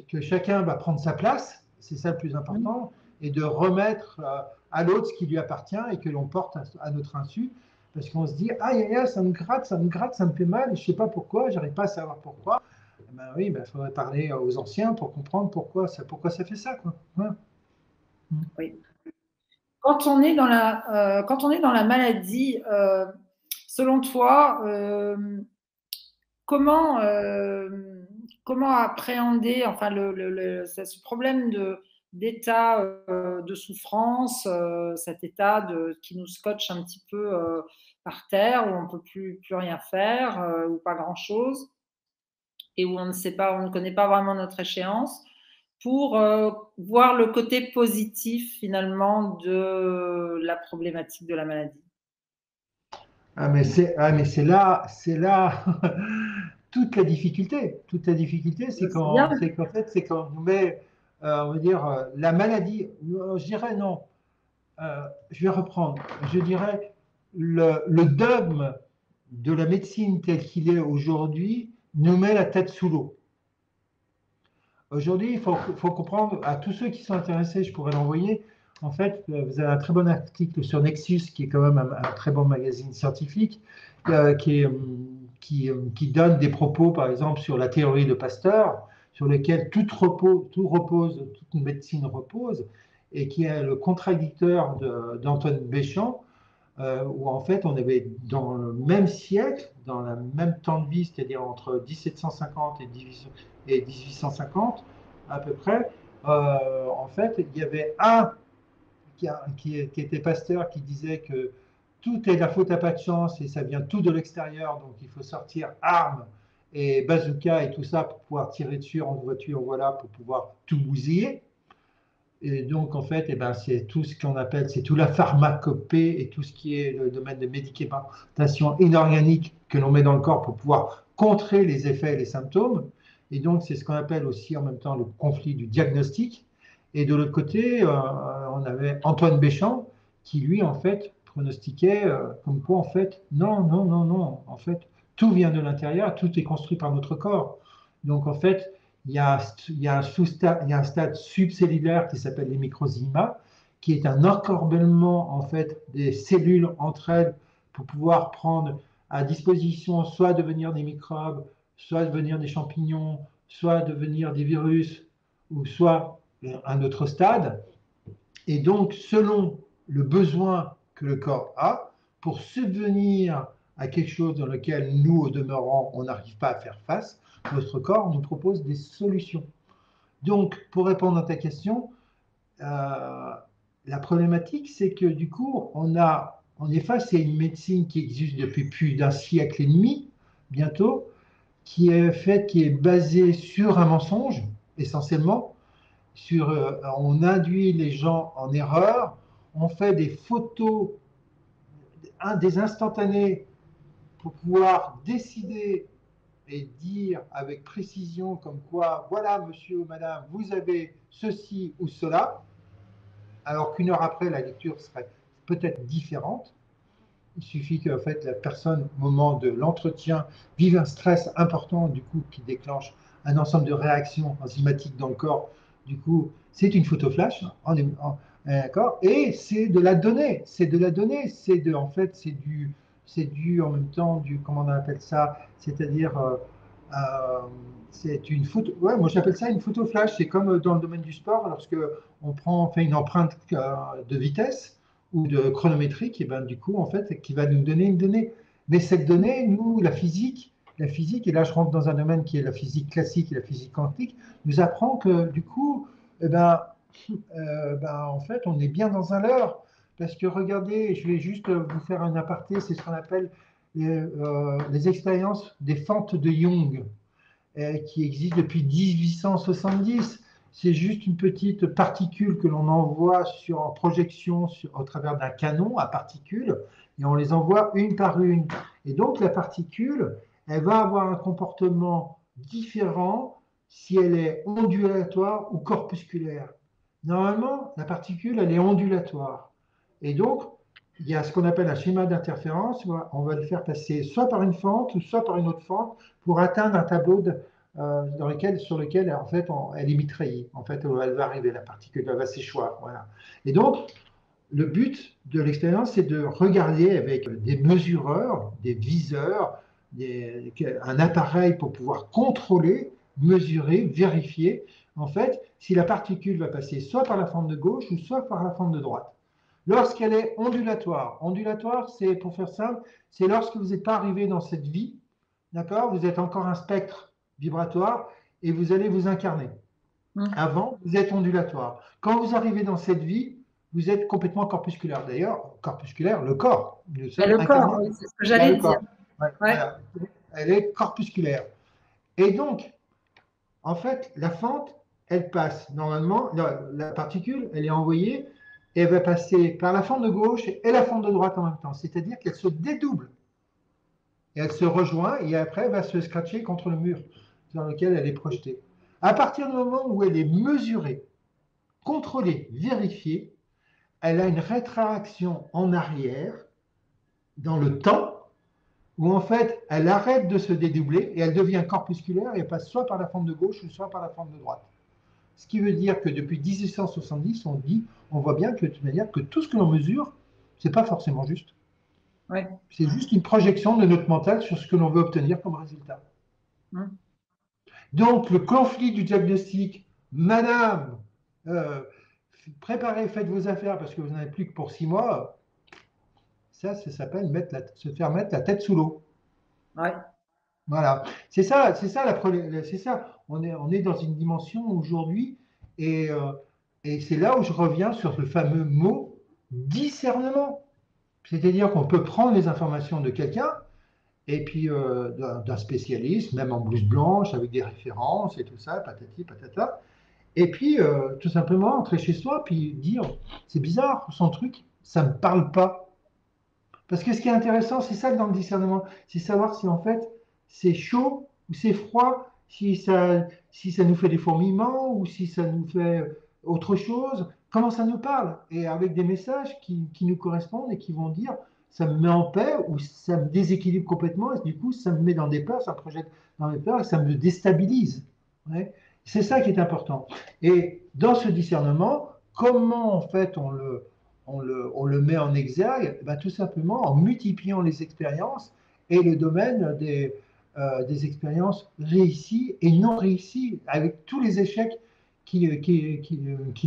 que chacun va prendre sa place, c'est ça le plus important, et de remettre à l'autre ce qui lui appartient et que l'on porte à notre insu, parce qu'on se dit, ah, ça me gratte, ça me gratte, ça me fait mal, et je ne sais pas pourquoi, je n'arrive pas à savoir pourquoi. Eh ben oui, il faudrait parler aux anciens pour comprendre pourquoi ça fait ça, quoi. Ouais. Oui. Quand on est dans la maladie, selon toi, comment, comment appréhender enfin, ce problème d'état de souffrance, cet état qui nous scotche un petit peu par terre, où on ne peut plus rien faire, ou pas grand-chose, et où on ne sait pas, on ne connaît pas vraiment notre échéance, pour voir le côté positif finalement de la problématique de la maladie. C'est là toute la difficulté. Toute la difficulté, Je sais bien. c'est quand on nous met, on va dire, la maladie. Je dirais non. Je vais reprendre. Je dirais le dogme de la médecine tel qu'il est aujourd'hui nous met la tête sous l'eau. Aujourd'hui, il faut comprendre, à tous ceux qui sont intéressés, je pourrais l'envoyer. En fait, vous avez un très bon article sur Nexus, qui est quand même un très bon magazine scientifique, qui donne des propos, par exemple, sur la théorie de Pasteur, sur lequel tout repose, toute médecine repose, et qui est le contradicteur d'Antoine Béchamp, où en fait on avait dans le même siècle, dans le même temps de vie, c'est-à-dire entre 1750 et 1850 à peu près, en fait il y avait un qui était Pasteur, qui disait que tout est la faute à pas de chance et ça vient tout de l'extérieur, donc il faut sortir armes et bazooka et tout ça pour pouvoir tirer dessus en voiture, voilà, pour pouvoir tout bousiller. Et donc, en fait, eh ben, c'est tout ce qu'on appelle, c'est tout la pharmacopée et tout ce qui est le domaine de médicamentation inorganique que l'on met dans le corps pour pouvoir contrer les effets et les symptômes. Et donc, c'est ce qu'on appelle aussi en même temps le conflit du diagnostic. Et de l'autre côté, on avait Antoine Béchamp qui, lui, en fait, pronostiquait comme quoi, en fait, non, non, non, non, en fait, tout vient de l'intérieur, tout est construit par notre corps. Donc, en fait, il y a un stade subcellulaire qui s'appelle les microzymas, qui est un encorbellement en fait des cellules entre elles pour pouvoir prendre à disposition soit devenir des microbes, soit devenir des champignons, soit devenir des virus, ou soit un autre stade. Et donc, selon le besoin que le corps a, pour subvenir à quelque chose dans lequel nous, au demeurant, on n'arrive pas à faire face, notre corps nous propose des solutions. Donc, pour répondre à ta question, la problématique, c'est que du coup, on est face à une médecine qui existe depuis plus d'un siècle et demi, bientôt, qui est basée sur un mensonge, essentiellement. On induit les gens en erreur, on fait des photos, des instantanés pour pouvoir décider et dire avec précision comme quoi, voilà, monsieur ou madame, vous avez ceci ou cela, alors qu'une heure après, la lecture serait peut-être différente. Il suffit que en fait, la personne, au moment de l'entretien, vive un stress important, du coup, qui déclenche un ensemble de réactions enzymatiques dans le corps. Du coup, c'est une photo flash, d'accord, et c'est de la donnée, en fait, c'est du en même temps du, comment on appelle ça, c'est-à-dire, c'est une photo, ouais, moi j'appelle ça une photo flash. C'est comme dans le domaine du sport, lorsque on fait une empreinte de vitesse ou de chronométrique, et ben du coup, en fait, qui va nous donner une donnée. Mais cette donnée, nous, la physique, et là je rentre dans un domaine qui est la physique classique et la physique quantique, nous apprend que du coup, eh en fait, on est bien dans un leurre. Parce que regardez, je vais juste vous faire un aparté, c'est ce qu'on appelle les expériences des fentes de Young, qui existe depuis 1870. C'est juste une petite particule que l'on envoie en projection au travers d'un canon à particules, et on les envoie une par une. Et donc la particule, elle va avoir un comportement différent si elle est ondulatoire ou corpusculaire. Normalement, la particule, elle est ondulatoire. Et donc, il y a ce qu'on appelle un schéma d'interférence. On va le faire passer soit par une fente ou soit par une autre fente pour atteindre un tableau sur lequel en fait, elle est mitraillée. En fait, elle va arriver, la particule, elle va s'échoir. Voilà. Et donc, le but de l'expérience, c'est de regarder avec des mesureurs, des viseurs, un appareil pour pouvoir contrôler, mesurer, vérifier, en fait, si la particule va passer soit par la fente de gauche ou soit par la fente de droite. Lorsqu'elle est ondulatoire, c'est, pour faire simple, c'est lorsque vous n'êtes pas arrivé dans cette vie, d'accord, vous êtes encore un spectre vibratoire et vous allez vous incarner. Avant, vous êtes ondulatoire. Quand vous arrivez dans cette vie, vous êtes complètement corpusculaire. D'ailleurs, corpusculaire, le corps. Nous Et sommes le incarnés corps, oui, c'est ce que dans j'allais le dire. corps. Ouais, Ouais. voilà. Elle est corpusculaire. Et donc, en fait, la fente, elle passe normalement, la particule, elle est envoyée et elle va passer par la fente de gauche et la fente de droite en même temps. C'est-à-dire qu'elle se dédouble. Et elle se rejoint et après, elle va se scratcher contre le mur dans lequel elle est projetée. À partir du moment où elle est mesurée, contrôlée, vérifiée, elle a une rétraction en arrière dans le temps où en fait elle arrête de se dédoubler et elle devient corpusculaire et elle passe soit par la fente de gauche ou soit par la fente de droite. Ce qui veut dire que depuis 1870, on voit bien que de toute manière que tout ce que l'on mesure, c'est pas forcément juste. Ouais. C'est juste une projection de notre mental sur ce que l'on veut obtenir comme résultat. Donc le conflit du diagnostic, madame, euh, préparez, faites vos affaires parce que vous n'en avez plus que pour 6 mois, ça s'appelle se faire mettre la tête sous l'eau. Ouais. Voilà, c'est ça c'est ça. On est dans une dimension aujourd'hui et, euh, et c'est là où je reviens sur le fameux mot discernement. C'est-à-dire qu'on peut prendre les informations de quelqu'un et puis d'un spécialiste, même en blouse blanche avec des références et tout ça, patati patata, et puis tout simplement entrer chez soi puis dire c'est bizarre son truc, ça me parle pas. Parce que ce qui est intéressant, c'est ça dans le discernement, c'est savoir si en fait c'est chaud ou c'est froid, si ça nous fait des fourmillements ou si ça nous fait autre chose, comment ça nous parle. Et avec des messages qui nous correspondent et qui vont dire ça me met en paix ou ça me déséquilibre complètement et du coup ça me met dans des peurs, ça me projette dans des peurs et ça me déstabilise. Ouais. C'est ça qui est important. Et dans ce discernement, comment en fait on le met en exergue? Ben, tout simplement en multipliant les expériences et le domaine des expériences réussies et non réussies, avec tous les échecs qui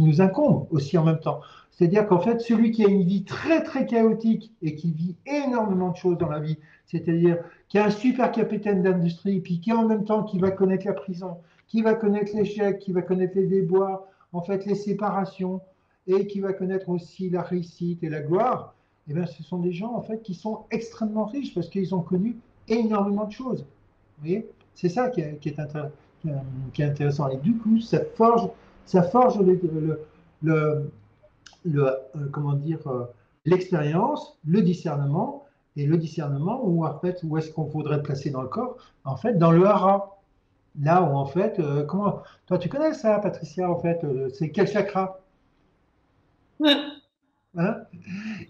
nous incombent aussi en même temps. C'est-à-dire qu'en fait, celui qui a une vie très très chaotique et qui vit énormément de choses dans la vie, c'est-à-dire qui a un super capitaine d'industrie, puis qui en même temps qui va connaître la prison, qui va connaître l'échec, qui va connaître les déboires, en fait les séparations, et qui va connaître aussi la réussite et la gloire, eh bien, ce sont des gens en fait qui sont extrêmement riches parce qu'ils ont connu énormément de choses. Vous voyez, C'est ça qui est intéressant. Et du coup, ça forge le, comment dire, l'expérience, le discernement, et le discernement où en fait, où est-ce qu'on faudrait le placer dans le corps? En fait, dans le hara. Là où en fait, toi tu connais ça, Patricia, en fait, c'est quel chakra? Hein.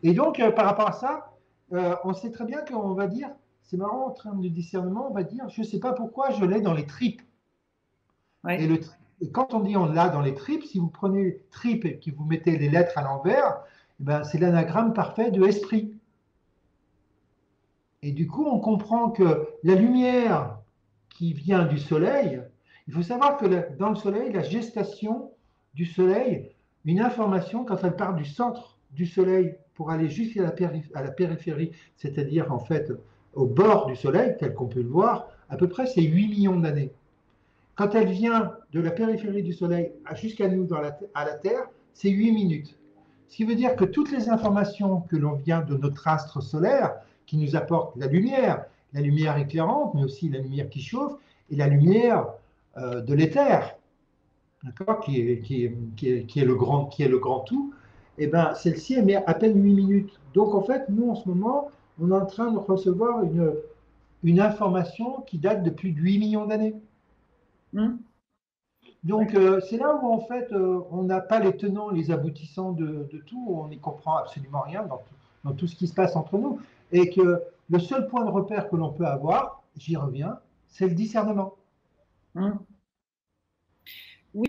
Et donc, par rapport à ça, on sait très bien qu'on va dire, c'est marrant en termes de discernement, on va dire, je ne sais pas pourquoi je l'ai dans les tripes. Et, Ouais. et quand on dit on l'a dans les tripes, si vous prenez tripes et que vous mettez les lettres à l'envers, eh ben, c'est l'anagramme parfait de esprit. Et du coup, on comprend que la lumière qui vient du soleil, il faut savoir que dans le soleil, la gestation du soleil, une information, quand elle part du centre du soleil pour aller jusqu'à la périphérie, c'est-à-dire en fait au bord du soleil, tel qu'on peut le voir, à peu près c'est 8 millions d'années. Quand elle vient de la périphérie du soleil jusqu'à nous à la Terre, c'est 8 minutes. Ce qui veut dire que toutes les informations que l'on vient de notre astre solaire, qui nous apporte la lumière éclairante, mais aussi la lumière qui chauffe, et la lumière de l'éther, d'accord, qui est le grand tout, et ben celle-ci elle met à peine 8 minutes. Donc en fait, nous en ce moment, on est en train de recevoir une information qui date de plus de 8 millions d'années. Hmm. Donc, Ouais. c'est là où, en fait, on n'a pas les tenants, les aboutissants de tout, on n'y comprend absolument rien dans tout ce qui se passe entre nous, et que le seul point de repère que l'on peut avoir, j'y reviens, c'est le discernement. Hmm. Oui,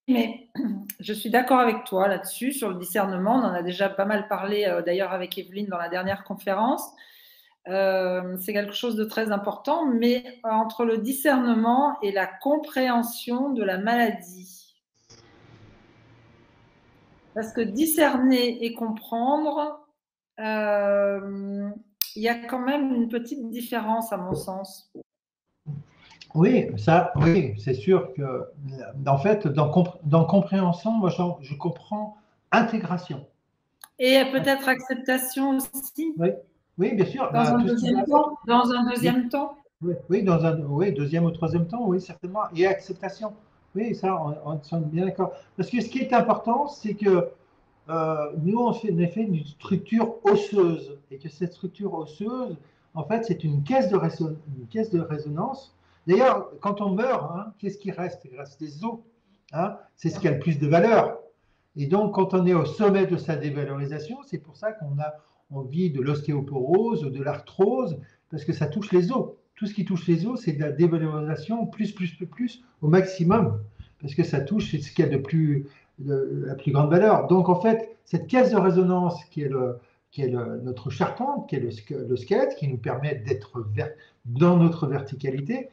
mais je suis d'accord avec toi là-dessus, sur le discernement. On en a déjà pas mal parlé d'ailleurs avec Evelyne dans la dernière conférence. C'est quelque chose de très important, mais entre le discernement et la compréhension de la maladie. Parce que discerner et comprendre, il y a quand même une petite différence à mon sens. Oui, ça, oui, c'est sûr que, en fait, dans compréhension, moi, je comprends intégration. Et peut-être acceptation aussi, Oui, oui, bien sûr, dans bah, un tout ce qui deuxième va. temps. Dans un deuxième temps. Oui, oui, dans un oui, deuxième ou troisième temps, oui, certainement. Et acceptation. Oui, ça, on est bien d'accord. Parce que ce qui est important, c'est que nous, on a fait une structure osseuse. Et que cette structure osseuse, en fait, c'est une caisse de résonance. D'ailleurs, quand on meurt, hein, qu'est-ce qui reste? Il reste des os. Hein, c'est ce qui a le plus de valeur. Et donc, quand on est au sommet de sa dévalorisation, c'est pour ça qu'on a envie de l'ostéoporose, de l'arthrose, parce que ça touche les os. Tout ce qui touche les os, c'est de la dévalorisation plus, au maximum, parce que ça touche ce qu'il y a la plus grande valeur. Donc, en fait, cette caisse de résonance notre charpente, qui est le squelette, qui nous permet d'être dans notre verticalité,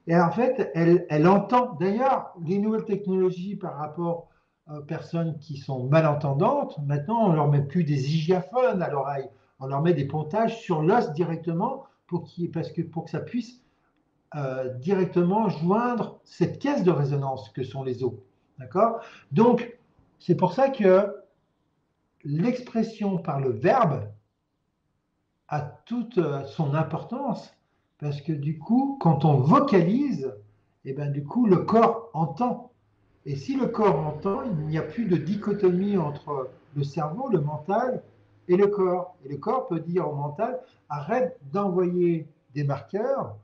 et en fait, elle entend. D'ailleurs, les nouvelles technologies par rapport aux personnes qui sont malentendantes, maintenant, on leur met plus des hygiaphones à l'oreille, on leur met des pontages sur l'os directement pour que ça puisse directement joindre cette caisse de résonance que sont les os. D'accord? Donc, c'est pour ça que l'expression par le verbe a toute son importance, parce que du coup, quand on vocalise, et ben, du coup, le corps entend. Et si le corps entend, il n'y a plus de dichotomie entre le cerveau, le mental et le corps. Et le corps peut dire au mental, arrête d'envoyer des marqueurs,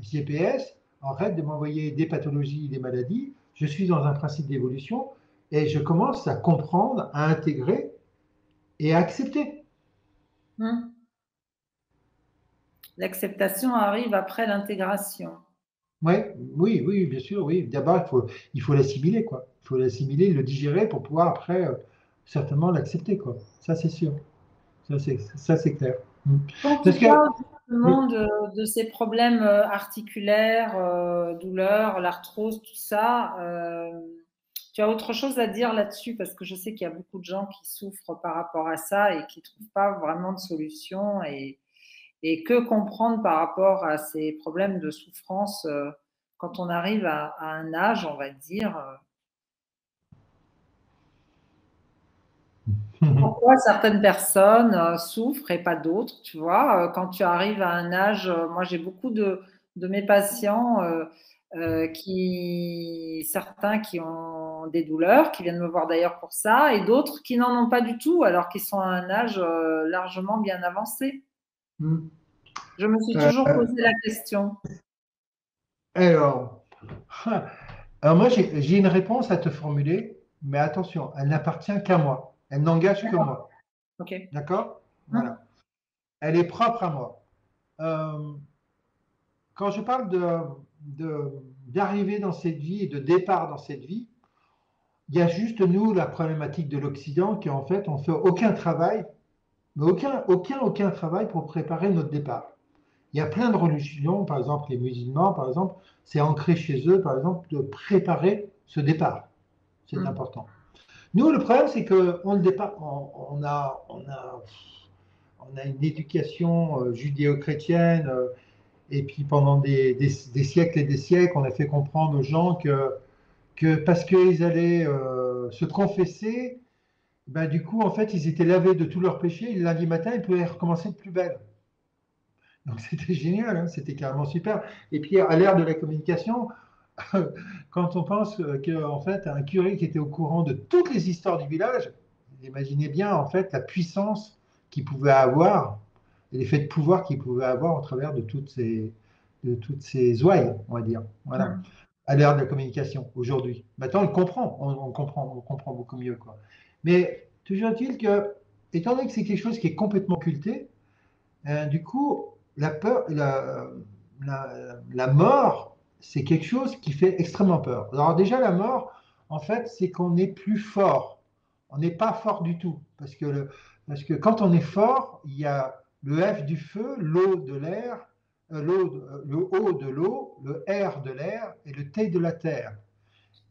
GPS, arrête de m'envoyer des pathologies, des maladies, je suis dans un principe d'évolution et je commence à comprendre, à intégrer et à accepter. Hmm. L'acceptation arrive après l'intégration. Ouais, oui, oui, bien sûr, oui. D'abord, il faut l'assimiler, quoi. Il faut l'assimiler, le digérer pour pouvoir après certainement l'accepter, quoi. Ça, c'est sûr. Ça, c'est clair. Mm. Quand tu Parce que, parles oui, justement de ces problèmes articulaires, douleurs, l'arthrose, tout ça, tu as autre chose à dire là-dessus? Parce que je sais qu'il y a beaucoup de gens qui souffrent par rapport à ça et qui ne trouvent pas vraiment de solution. Et que comprendre par rapport à ces problèmes de souffrance quand on arrive à un âge, on va dire. Pourquoi certaines personnes souffrent et pas d'autres, tu vois? Quand tu arrives à un âge, moi j'ai beaucoup de mes patients, certains qui ont des douleurs, qui viennent me voir d'ailleurs pour ça, et d'autres qui n'en ont pas du tout, alors qu'ils sont à un âge largement bien avancé. Hmm. Je me suis Euh, toujours posé la question. alors, alors moi, j'ai une réponse à te formuler, mais attention, elle n'appartient qu'à moi. Elle n'engage que D'accord. moi. Ok. D'accord? Hum, Voilà. Elle est propre à moi. Euh, Quand je parle d'arrivée dans cette vie et de départ dans cette vie, il y a juste nous, la problématique de l'Occident, qui en fait, on fait aucun travail, mais aucun travail pour préparer notre départ. Il y a plein de religions, par exemple les musulmans, par exemple, c'est ancré chez eux, par exemple, de préparer ce départ. C'est hum, important. Nous, le problème, c'est qu'on le départ, on a une éducation judéo-chrétienne, et puis pendant des siècles et des siècles, on a fait comprendre aux gens que parce qu'ils allaient se confesser, ben, du coup, en fait, ils étaient lavés de tous leurs péchés, et le lundi matin, ils pouvaient recommencer de plus belle. Donc c'était génial, hein, c'était carrément super. Et puis à l'ère de la communication, quand on pense qu'en fait un curé qui était au courant de toutes les histoires du village, imaginez bien en fait la puissance qu'il pouvait avoir et l'effet de pouvoir qu'il pouvait avoir au travers de toutes ces ouailles, on va dire. Voilà. hum. À l'ère de la communication aujourd'hui. Maintenant, on comprend beaucoup mieux, quoi. Mais toujours est-il que, étant donné que c'est quelque chose qui est complètement occulté, du coup, la peur, la mort, c'est quelque chose qui fait extrêmement peur. Alors déjà, la mort, en fait, c'est qu'on n'est plus fort. On n'est pas fort du tout. Parce que quand on est fort, il y a le F du feu, l'O de l'air, le O de l'eau, le R de l'air et le T de la terre.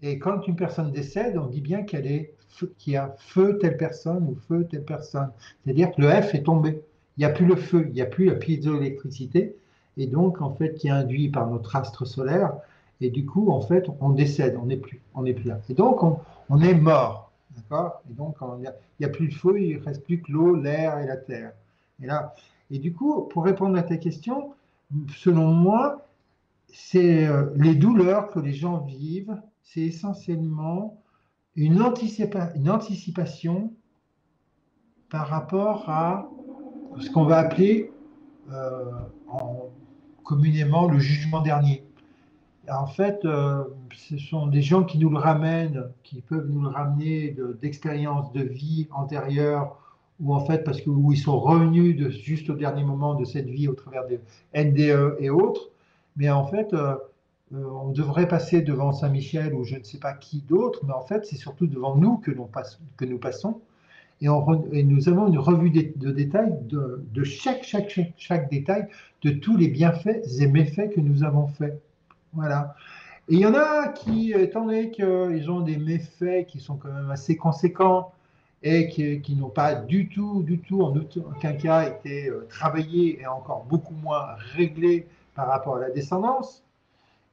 Et quand une personne décède, on dit bien qu'il y a feu telle personne ou feu telle personne. C'est-à-dire que le F est tombé. Il n'y a plus le feu, il n'y a plus la piézoélectricité, et donc en fait qui est induit par notre astre solaire. Et du coup, en fait, on décède, on n'est plus là. Et donc on est mort, d'accord. Et donc il n'y a plus de feu, il ne reste plus que l'eau, l'air et la terre. Et là, et du coup, pour répondre à ta question, selon moi, c'est les douleurs que les gens vivent, c'est essentiellement une anticipation par rapport à ce qu'on va appeler euh, en- communément le jugement dernier. En fait, ce sont des gens qui nous le ramènent, qui peuvent nous le ramener d'expériences de vie antérieures, ou en fait parce que où ils sont revenus juste au dernier moment de cette vie au travers des NDE et autres. Mais en fait, on devrait passer devant Saint-Michel ou je ne sais pas qui d'autre, mais en fait, c'est surtout devant nous que nous passons. Et nous avons une revue de détail de chaque détail de tous les bienfaits et méfaits que nous avons faits. Voilà. Et il y en a qui, étant donné qu'ils ont des méfaits qui sont quand même assez conséquents et qui n'ont pas du tout, en aucun cas été travaillés et encore beaucoup moins réglés par rapport à la descendance,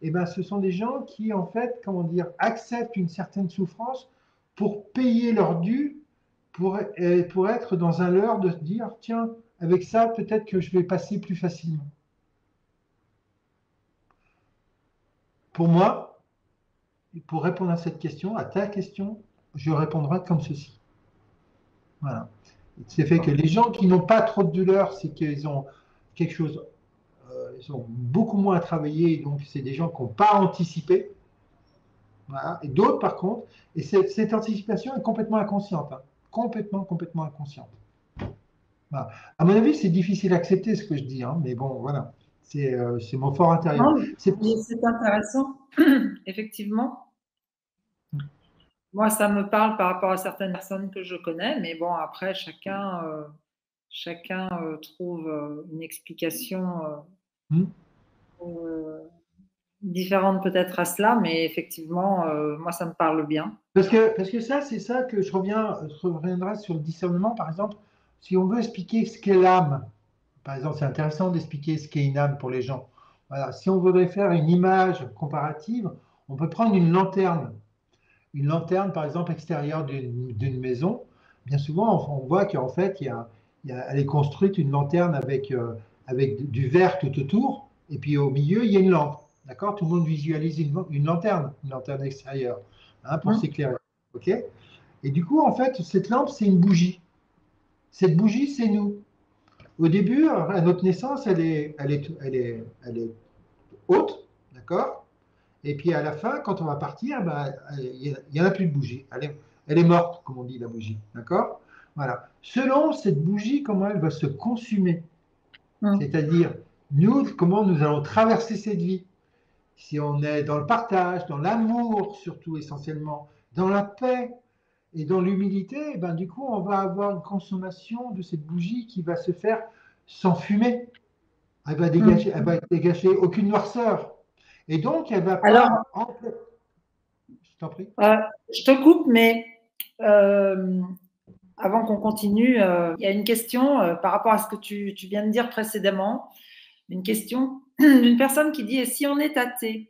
et ben, ce sont des gens qui, en fait, comment dire, acceptent une certaine souffrance pour payer leur dû, pour être dans un leurre de se dire, tiens, avec ça, peut-être que je vais passer plus facilement. Pour moi, pour répondre à cette question, à ta question, je répondrai comme ceci. Voilà. C'est fait que les gens qui n'ont pas trop de douleur, c'est qu'ils ont quelque chose, ils ont beaucoup moins à travailler, donc c'est des gens qui n'ont pas anticipé. Voilà. Et d'autres, par contre, et cette anticipation est complètement inconsciente, hein. Complètement inconsciente. Voilà. À mon avis, c'est difficile à accepter ce que je dis, hein, mais bon, voilà. C'est mon fort intérieur. Non, C'est mais c'est intéressant, effectivement. Moi, ça me parle par rapport à certaines personnes que je connais, mais bon, après, chacun trouve une explication hmm. euh, différente peut-être à cela, mais effectivement, moi, ça me parle bien. Parce que ça, c'est ça que je reviendrai sur le discernement, par exemple, si on veut expliquer ce qu'est l'âme. Par exemple, c'est intéressant d'expliquer ce qu'est une âme pour les gens. Voilà. Si on voudrait faire une image comparative, on peut prendre une lanterne. Une lanterne, par exemple, extérieure d'une maison. Bien souvent, on voit qu'en fait, elle est construite une lanterne avec du verre tout autour. Et puis au milieu, il y a une lampe. D'accord? Tout le monde visualise une lanterne extérieure, hein, pour Hum. s'éclairer. OK? Et du coup, en fait, cette lampe, c'est une bougie. Cette bougie, c'est nous. Au début, à notre naissance, elle est haute, d'accord? Et puis à la fin, quand on va partir, ben, il n'y en a plus de bougie. Elle est morte, comme on dit, la bougie, d'accord? Voilà. Selon cette bougie, comment elle va se consumer, Hum. c'est-à-dire, nous, comment nous allons traverser cette vie. Si on est dans le partage, dans l'amour, surtout essentiellement, dans la paix et dans l'humilité, eh ben, du coup, on va avoir une consommation de cette bougie qui va se faire sans fumée. Hum. Elle va dégager aucune noirceur. Et donc, elle ne va Alors, pas. Je t'en prie. je te coupe, mais euh, avant qu'on continue, il y a une question par rapport à ce que tu viens de dire précédemment. Une question d'une personne qui dit: et si on est athée?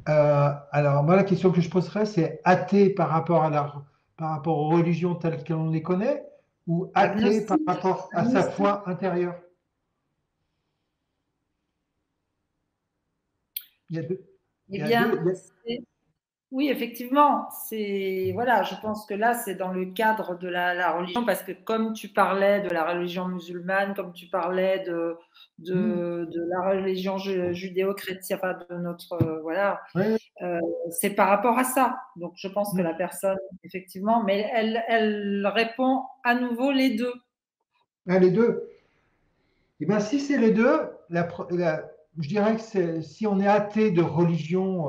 Alors, moi, la question que je poserais, c'est athée par rapport aux religions telles qu'on les connaît ou athée par Agnostique? rapport à sa Agnostique? foi intérieure? Il y a deux. Eh Il y a deux. bien, oui, effectivement, c'est voilà, je pense que là, c'est dans le cadre de la religion, parce que comme tu parlais de la religion musulmane, comme tu parlais de la religion judéo-chrétienne, enfin, de notre voilà, Oui, euh, c'est par rapport à ça. Donc, je pense que oui. la personne, effectivement, mais elle répond à nouveau les deux. Ah, les deux. Eh bien, si c'est les deux, je dirais que si on est athée de religion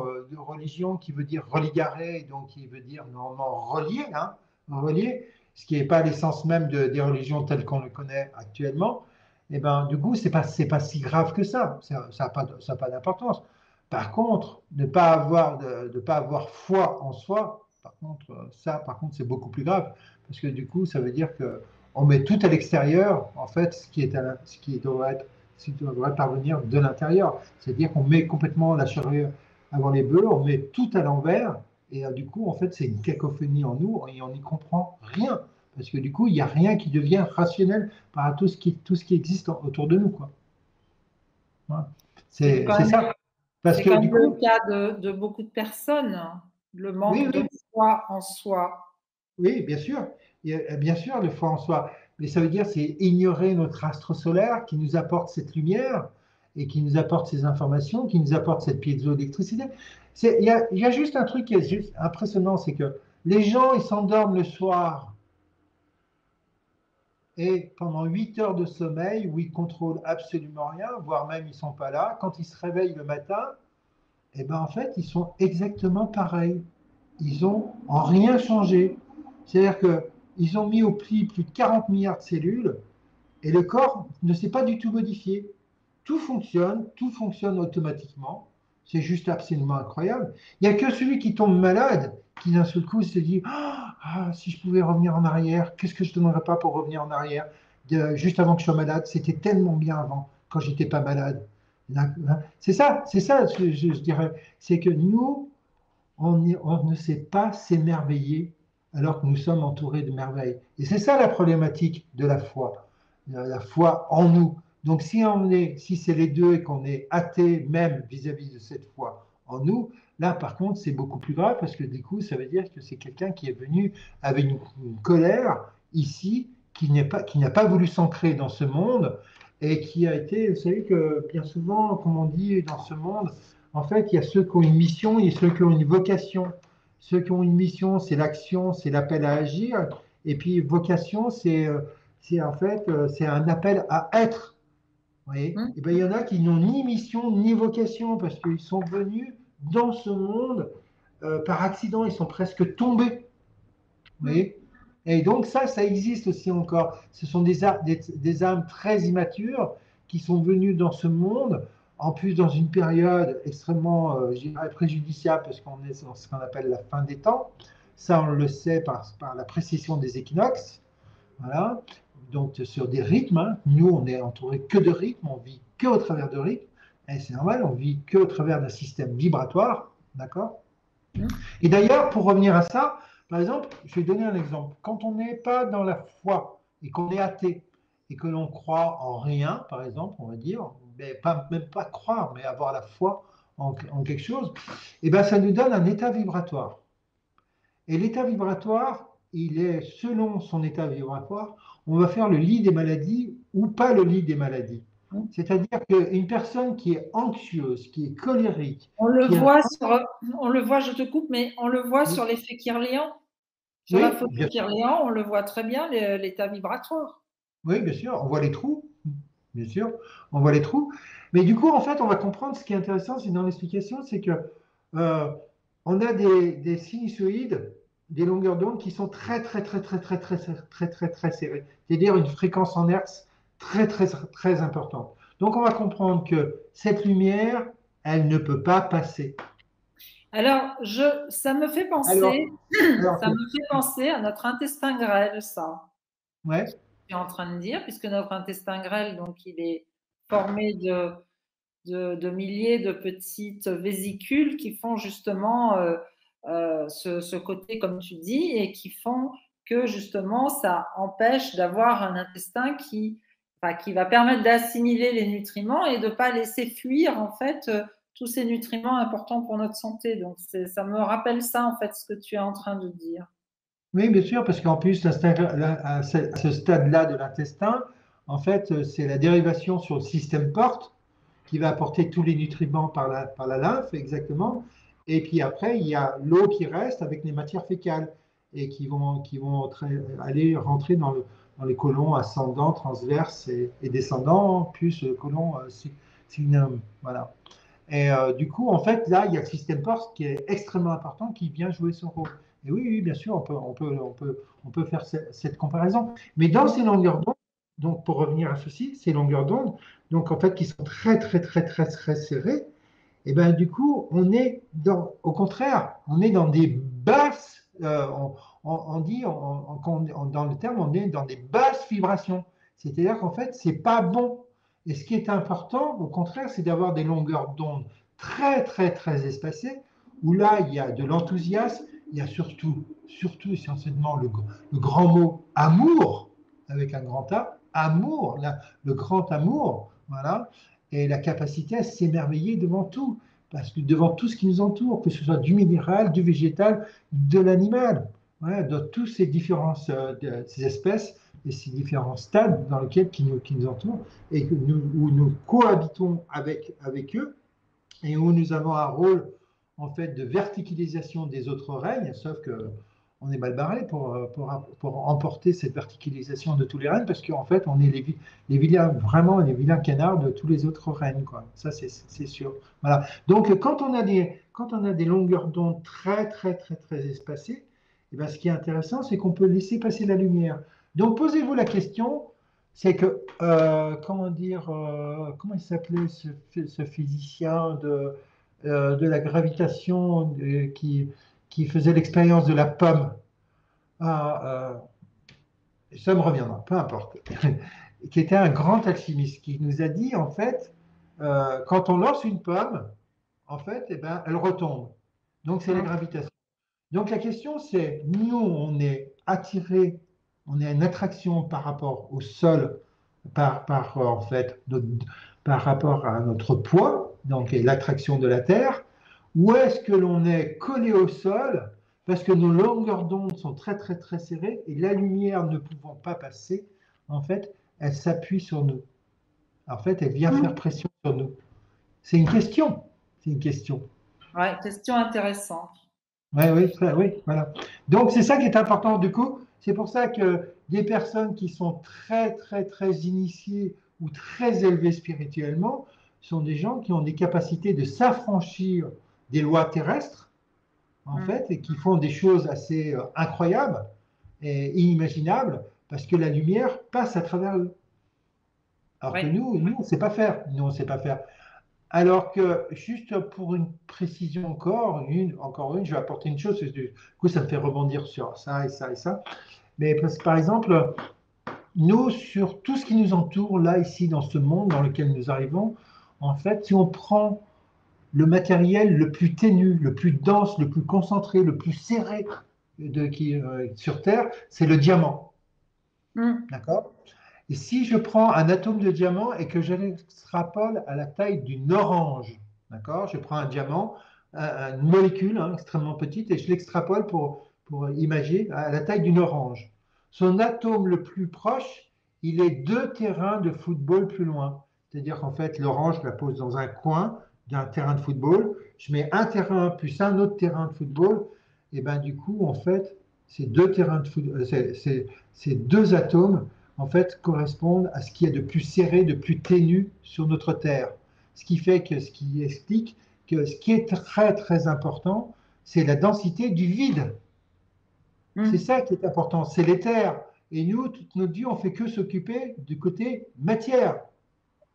qui veut dire religaré, donc qui veut dire normalement relié, hein, relié, ce qui n'est pas l'essence même des religions telles qu'on le connaît actuellement, eh ben, du coup, c'est pas si grave que ça. Ça n'a pas d'importance. Par contre, ne pas avoir foi en soi, par contre, ça, par contre, c'est beaucoup plus grave. Parce que du coup, ça veut dire que on met tout à l'extérieur, en fait, ce qui devrait parvenir de l'intérieur. C'est-à-dire qu'on met complètement la charrue avant les bœufs, on met tout à l'envers, et du coup, en fait, c'est une cacophonie en nous, et on n'y comprend rien. Parce que du coup, il n'y a rien qui devient rationnel par rapport à tout ce qui existe autour de nous, quoi. Voilà. C'est quand C'est même, ça. Parce c'est que quand du même le coup, cas de beaucoup de personnes, le oui, manque de oui, foi en soi. oui, bien sûr. Bien sûr, le foi en soi. Mais ça veut dire c'est ignorer notre astre solaire qui nous apporte cette lumière et qui nous apporte ces informations, qui nous apporte cette piézoélectricité. Il y a juste un truc qui est juste impressionnant, c'est que les gens, ils s'endorment le soir et pendant 8 heures de sommeil où ils contrôlent absolument rien, voire même ils ne sont pas là. Quand ils se réveillent le matin, eh ben en fait, ils sont exactement pareils. Ils ont en rien changé. C'est-à-dire qu'ils ont mis au pli plus de 40 milliards de cellules et le corps ne s'est pas du tout modifié. Tout fonctionne automatiquement. C'est juste absolument incroyable. Il n'y a que celui qui tombe malade qui d'un seul coup se dit ah, si je pouvais revenir en arrière, qu'est-ce que je ne donnerais pas pour revenir en arrière juste avant que je sois malade. C'était tellement bien avant, quand j'étais pas malade. C'est ça, je dirais. C'est que nous, on ne sait pas s'émerveiller alors que nous sommes entourés de merveilles. Et c'est ça la problématique de la foi en nous. Donc si c'est les deux et qu'on est athée même vis-à-vis de cette foi en nous, là par contre c'est beaucoup plus grave parce que du coup ça veut dire que c'est quelqu'un qui est venu avec une colère ici qui n'a pas voulu s'ancrer dans ce monde et qui a été, vous savez que bien souvent, comme on dit dans ce monde, en fait, il y a ceux qui ont une mission et ceux qui ont une vocation. Ceux qui ont une mission, c'est l'action, c'est l'appel à agir. Et puis, vocation, c'est en fait, c'est un appel à être. Vous voyez? Hein. Et ben, il y en a qui n'ont ni mission ni vocation parce qu'ils sont venus dans ce monde par accident. Ils sont presque tombés. Vous Hein. voyez? Et donc ça existe aussi encore. Ce sont des âmes très immatures qui sont venues dans ce monde, en plus dans une période extrêmement, je dirais, préjudiciable, parce qu'on est dans ce qu'on appelle la fin des temps. Ça, on le sait par la précision des équinoxes. Voilà. Donc sur des rythmes, hein. Nous, on est entouré que de rythmes, on vit que au travers de rythmes. Et c'est normal, on vit que au travers d'un système vibratoire. D'accord? Hein. Et d'ailleurs, pour revenir à ça, par exemple, je vais donner un exemple. Quand on n'est pas dans la foi et qu'on est athée et que l'on croit en rien, par exemple, on va dire, mais pas, même pas croire, mais avoir la foi en quelque chose, et ben ça nous donne un état vibratoire. Et l'état vibratoire, il est selon son état vibratoire, on va faire le lit des maladies ou pas le lit des maladies. C'est-à-dire qu'une personne qui est anxieuse, qui est colérique, On le qui a... voit on le voit, je te coupe, mais on le voit sur l'effet Kirlian. Sur la Oui, photo bien sûr. Kirlian, on le voit très bien, l'état vibratoire. Oui, bien sûr, on voit les trous, bien sûr, on voit les trous. Mais du coup, en fait, on va comprendre ce qui est intéressant, c'est dans l'explication, c'est que euh, on a des sinusoïdes, des longueurs d'onde qui sont très, très, très, très, très, très, très, très, très, très serrées. C'est-à-dire une fréquence en hertz très, très, très importante. Donc, on va comprendre que cette lumière, elle ne peut pas passer. Alors, ça me fait Alors, penser, alors ça me fait penser à notre intestin grêle, ça. ouais, Je suis en train de dire, puisque notre intestin grêle, donc, il est formé de milliers de petites vésicules qui font justement ce côté, comme tu dis, et qui font que justement ça empêche d'avoir un intestin enfin, qui va permettre d'assimiler les nutriments et de ne pas laisser fuir en fait tous ces nutriments importants pour notre santé. Donc ça me rappelle ça en fait ce que tu es en train de dire. oui, bien sûr, parce qu'en plus, à ce stade-là de l'intestin, en fait, c'est la dérivation sur le système porte qui va apporter tous les nutriments par la lymphe, exactement. Et puis après, il y a l'eau qui reste avec les matières fécales et qui vont aller rentrer dans les côlons ascendants, transverses et descendants, plus le côlon signum. Voilà. Et du coup, en fait, là, il y a le système porte qui est extrêmement important, qui vient jouer son rôle. Et oui, oui, bien sûr, on peut faire cette comparaison. Mais dans ces longueurs d'onde, donc pour revenir à ceci, ces longueurs d'onde, donc en fait, qui sont très, très, très, très, très serrées, et bien du coup, au contraire, on est dans des basses, on dit, dans le terme, on est dans des basses vibrations. C'est-à-dire qu'en fait, c'est pas bon. Et ce qui est important, au contraire, c'est d'avoir des longueurs d'onde très, très, très espacées, où là, il y a de l'enthousiasme, il y a surtout essentiellement le grand mot amour, avec un grand A, amour, le grand amour, voilà, et la capacité à s'émerveiller devant tout, parce que devant tout ce qui nous entoure, que ce soit du minéral, du végétal, de l'animal, voilà, dans tous ces différentes ces espèces et ces différents stades dans lesquels qui nous entourent et où nous cohabitons avec eux et où nous avons un rôle en fait de verticalisation des autres règnes, sauf que on est mal barré pour emporter cette verticalisation de tous les règnes, parce qu'en fait, on est les vilains, vraiment les vilains canards de tous les autres règnes, quoi. Ça, c'est sûr. Voilà. Donc, quand on a des longueurs d'onde très, très, très, très espacées, et bien, ce qui est intéressant, c'est qu'on peut laisser passer la lumière. Donc, posez-vous la question, c'est que, comment dire, comment il s'appelait ce physicien de la gravitation qui faisait l'expérience de la pomme? Ah, ça me reviendra, peu importe. Qui était un grand alchimiste, qui nous a dit, en fait, quand on lance une pomme, en fait, eh ben, elle retombe. Donc, c'est la gravitation. Donc, la question, c'est, nous, on est attiré, on est une attraction par rapport au sol, en fait, par rapport à notre poids, donc l'attraction de la Terre, ou est-ce que l'on est collé au sol parce que nos longueurs d'onde sont très très très serrées et la lumière ne pouvant pas passer, en fait, elle s'appuie sur nous. En fait, elle vient faire pression sur nous. C'est une question. C'est une question. Ouais, question intéressante. Ouais, oui, oui, voilà. Donc, c'est ça qui est important. Du coup, c'est pour ça que des personnes qui sont très, très, très initiées ou très élevées spirituellement sont des gens qui ont des capacités de s'affranchir des lois terrestres, en fait, et qui font des choses assez incroyables et inimaginables parce que la lumière passe à travers eux. Alors que Ouais. nous, on ne sait pas faire. Nous, on ne sait pas faire. Alors que, juste pour une précision encore une, je vais apporter une chose, parce que du coup, ça me fait rebondir sur ça et ça et ça. Mais parce que, par exemple, nous, sur tout ce qui nous entoure, là, ici, dans ce monde dans lequel nous arrivons, en fait, si on prend le matériel le plus ténu, le plus dense, le plus concentré, le plus serré sur Terre, c'est le diamant. Mm. D'accord? Et si je prends un atome de diamant et que je l'extrapole à la taille d'une orange, d'accord? Je prends un diamant, une molécule hein, extrêmement petite, et je l'extrapole pour imaginer à la taille d'une orange. Son atome le plus proche, il est 2 terrains de football plus loin. C'est-à-dire qu'en fait, l'orange, je la pose dans un coin d'un terrain de football. Je mets un terrain plus un autre terrain de football. Et ben du coup, en fait, ces 2 terrains de football, ces 2 atomes en fait, correspondent à ce qu'il y a de plus serré, de plus ténu sur notre Terre. Ce qui fait que, ce qui explique que ce qui est très, très important, c'est la densité du vide. C'est Mm. ça qui est important, c'est l'éther. Et nous, toute notre vie, on fait que s'occuper du côté matière.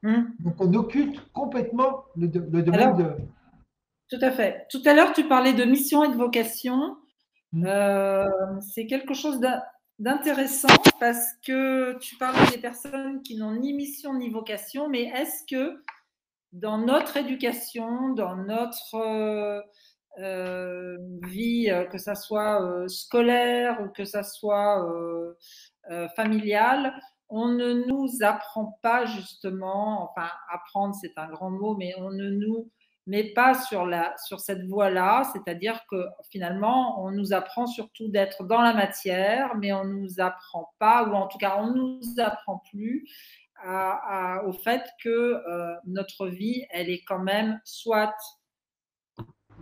Mm. Donc, on occulte complètement le domaine Alors, de. tout à fait. Tout à l'heure, tu parlais de mission et de vocation. Hmm. Euh, c'est quelque chose d'intéressant parce que tu parlais des personnes qui n'ont ni mission ni vocation, mais est-ce que dans notre éducation, dans notre vie, que ça soit scolaire ou que ça soit familiale, on ne nous apprend pas justement, enfin apprendre c'est un grand mot, mais on ne nous met pas sur cette voie-là, c'est-à-dire que finalement on nous apprend surtout d'être dans la matière, mais on ne nous apprend pas, ou en tout cas on ne nous apprend plus au fait que notre vie, elle est quand même soit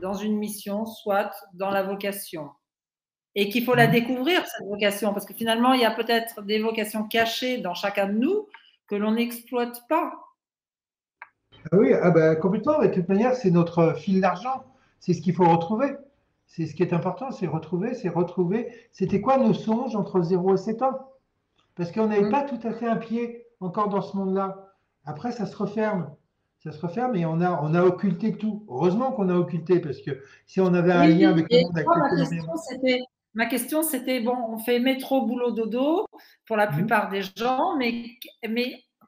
dans une mission, soit dans la vocation. Et qu'il faut la Hmm. découvrir, cette vocation, parce que finalement, il y a peut-être des vocations cachées dans chacun de nous que l'on n'exploite pas. Ah oui, ah bah, complètement. Mais de toute manière, c'est notre fil d'argent. C'est ce qu'il faut retrouver. C'est ce qui est important, c'est retrouver. C'était quoi nos songes entre 0 et 7 ans? Parce qu'on n'avait Mm. pas tout à fait un pied encore dans ce monde-là. Après, ça se referme. Ça se referme et on a occulté tout. Heureusement qu'on a occulté, parce que si on avait un lien Oui, avec le et monde moi, actuel que l'on est. ma question, c'était, bon, on fait métro, boulot, dodo pour la Hmm. plupart des gens, mais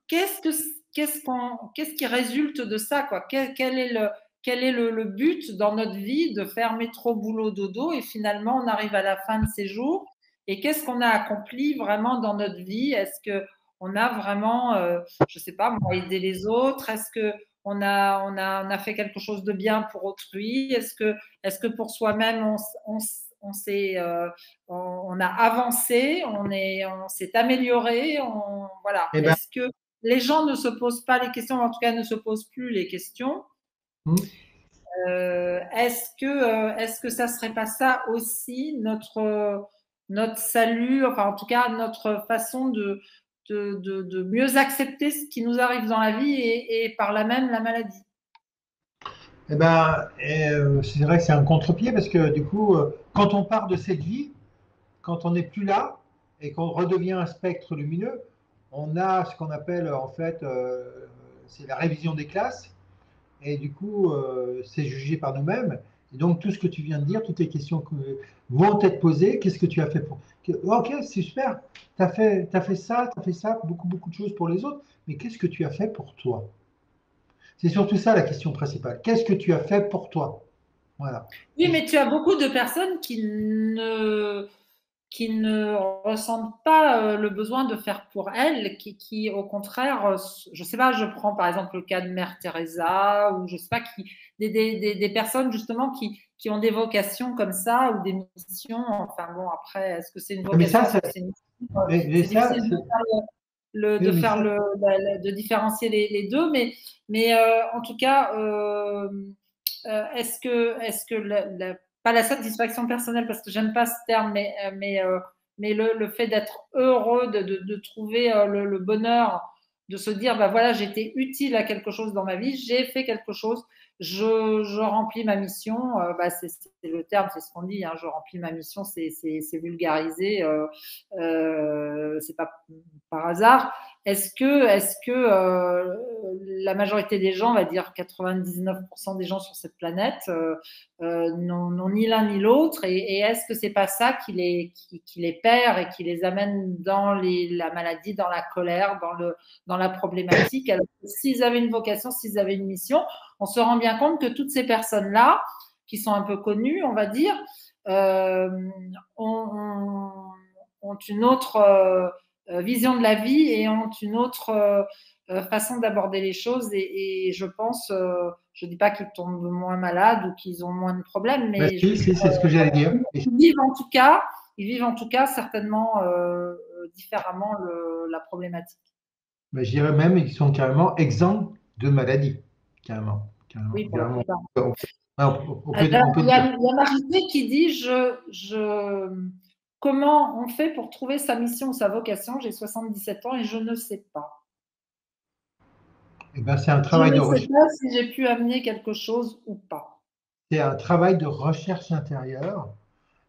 qu'est-ce que, qu'est-ce qui résulte de ça, quoi? Quel est le but dans notre vie de faire métro, boulot, dodo et finalement on arrive à la fin de ces jours et qu'est-ce qu'on a accompli vraiment dans notre vie? Est-ce que on a vraiment, je sais pas, moi, aidé les autres? Est-ce que on a fait quelque chose de bien pour autrui? Est-ce que pour soi-même, on s'est, on a avancé, on s'est amélioré, voilà. Eh ben, Est-ce que les gens ne se posent pas les questions, en tout cas ne se posent plus les questions? hmm. Est-ce que ça serait pas ça aussi notre salut, enfin en tout cas notre façon de mieux accepter ce qui nous arrive dans la vie et par là même la maladie? Eh ben, c'est vrai que c'est un contre-pied parce que du coup, quand on part de cette vie, quand on n'est plus là et qu'on redevient un spectre lumineux, on a ce qu'on appelle en fait, c'est la révision des classes. Et du coup, c'est jugé par nous-mêmes. Et donc, tout ce que tu viens de dire, toutes les questions vont être posées. Qu'est-ce que tu as fait pour. Ok, c'est super. T'as fait ça, tu as fait ça, beaucoup, beaucoup de choses pour les autres. Mais qu'est-ce que tu as fait pour toi? C'est surtout ça la question principale. Qu'est-ce que tu as fait pour toi? Voilà. Oui, mais tu as beaucoup de personnes qui ne ressentent pas le besoin de faire pour elles, qui au contraire, je sais pas, je prends par exemple le cas de Mère Teresa ou je sais pas des personnes justement qui ont des vocations comme ça ou des missions. Enfin bon, après, est-ce que c'est une Mais vocation, ça, est-ce que c'est une mission? mais C'est ça, difficile de oui, mais faire ça, de différencier les deux, mais en tout cas, est-ce que pas la satisfaction personnelle, parce que j'aime pas ce terme, mais le fait d'être heureux, de trouver le bonheur, de se dire, bah voilà, j'étais utile à quelque chose dans ma vie, j'ai fait quelque chose, je remplis ma mission, bah c'est le terme, c'est ce qu'on dit, hein, je remplis ma mission, c'est vulgarisé, c'est pas par hasard. Est-ce que la majorité des gens, on va dire 99% des gens sur cette planète, n'ont ni l'un ni l'autre et est-ce que c'est pas ça qui les perd et qui les amène dans la maladie, dans la colère, dans la problématique? Alors que s'ils avaient une vocation, s'ils avaient une mission, on se rend bien compte que toutes ces personnes-là, qui sont un peu connues, on va dire, euh, ont, ont une autre vision de la vie et ont une autre façon d'aborder les choses. Et je pense, je ne dis pas qu'ils tombent moins malades ou qu'ils ont moins de problèmes, Ben, mais si, si, c'est ce que j'allais dire. ils vivent en tout cas certainement différemment la problématique. Ben, je dirais même qu'ils sont carrément exempts de maladie. Carrément. Carrément, Oui, pour la carrément. plupart. On Alors, peut il y dire. a, il y a Marie qui dit comment on fait pour trouver sa mission ou sa vocation? J'ai 77 ans et je ne sais pas. Eh ben, c'est un Je travail ne de sais recherche. pas si j'ai pu amener quelque chose ou pas. C'est un travail de recherche intérieure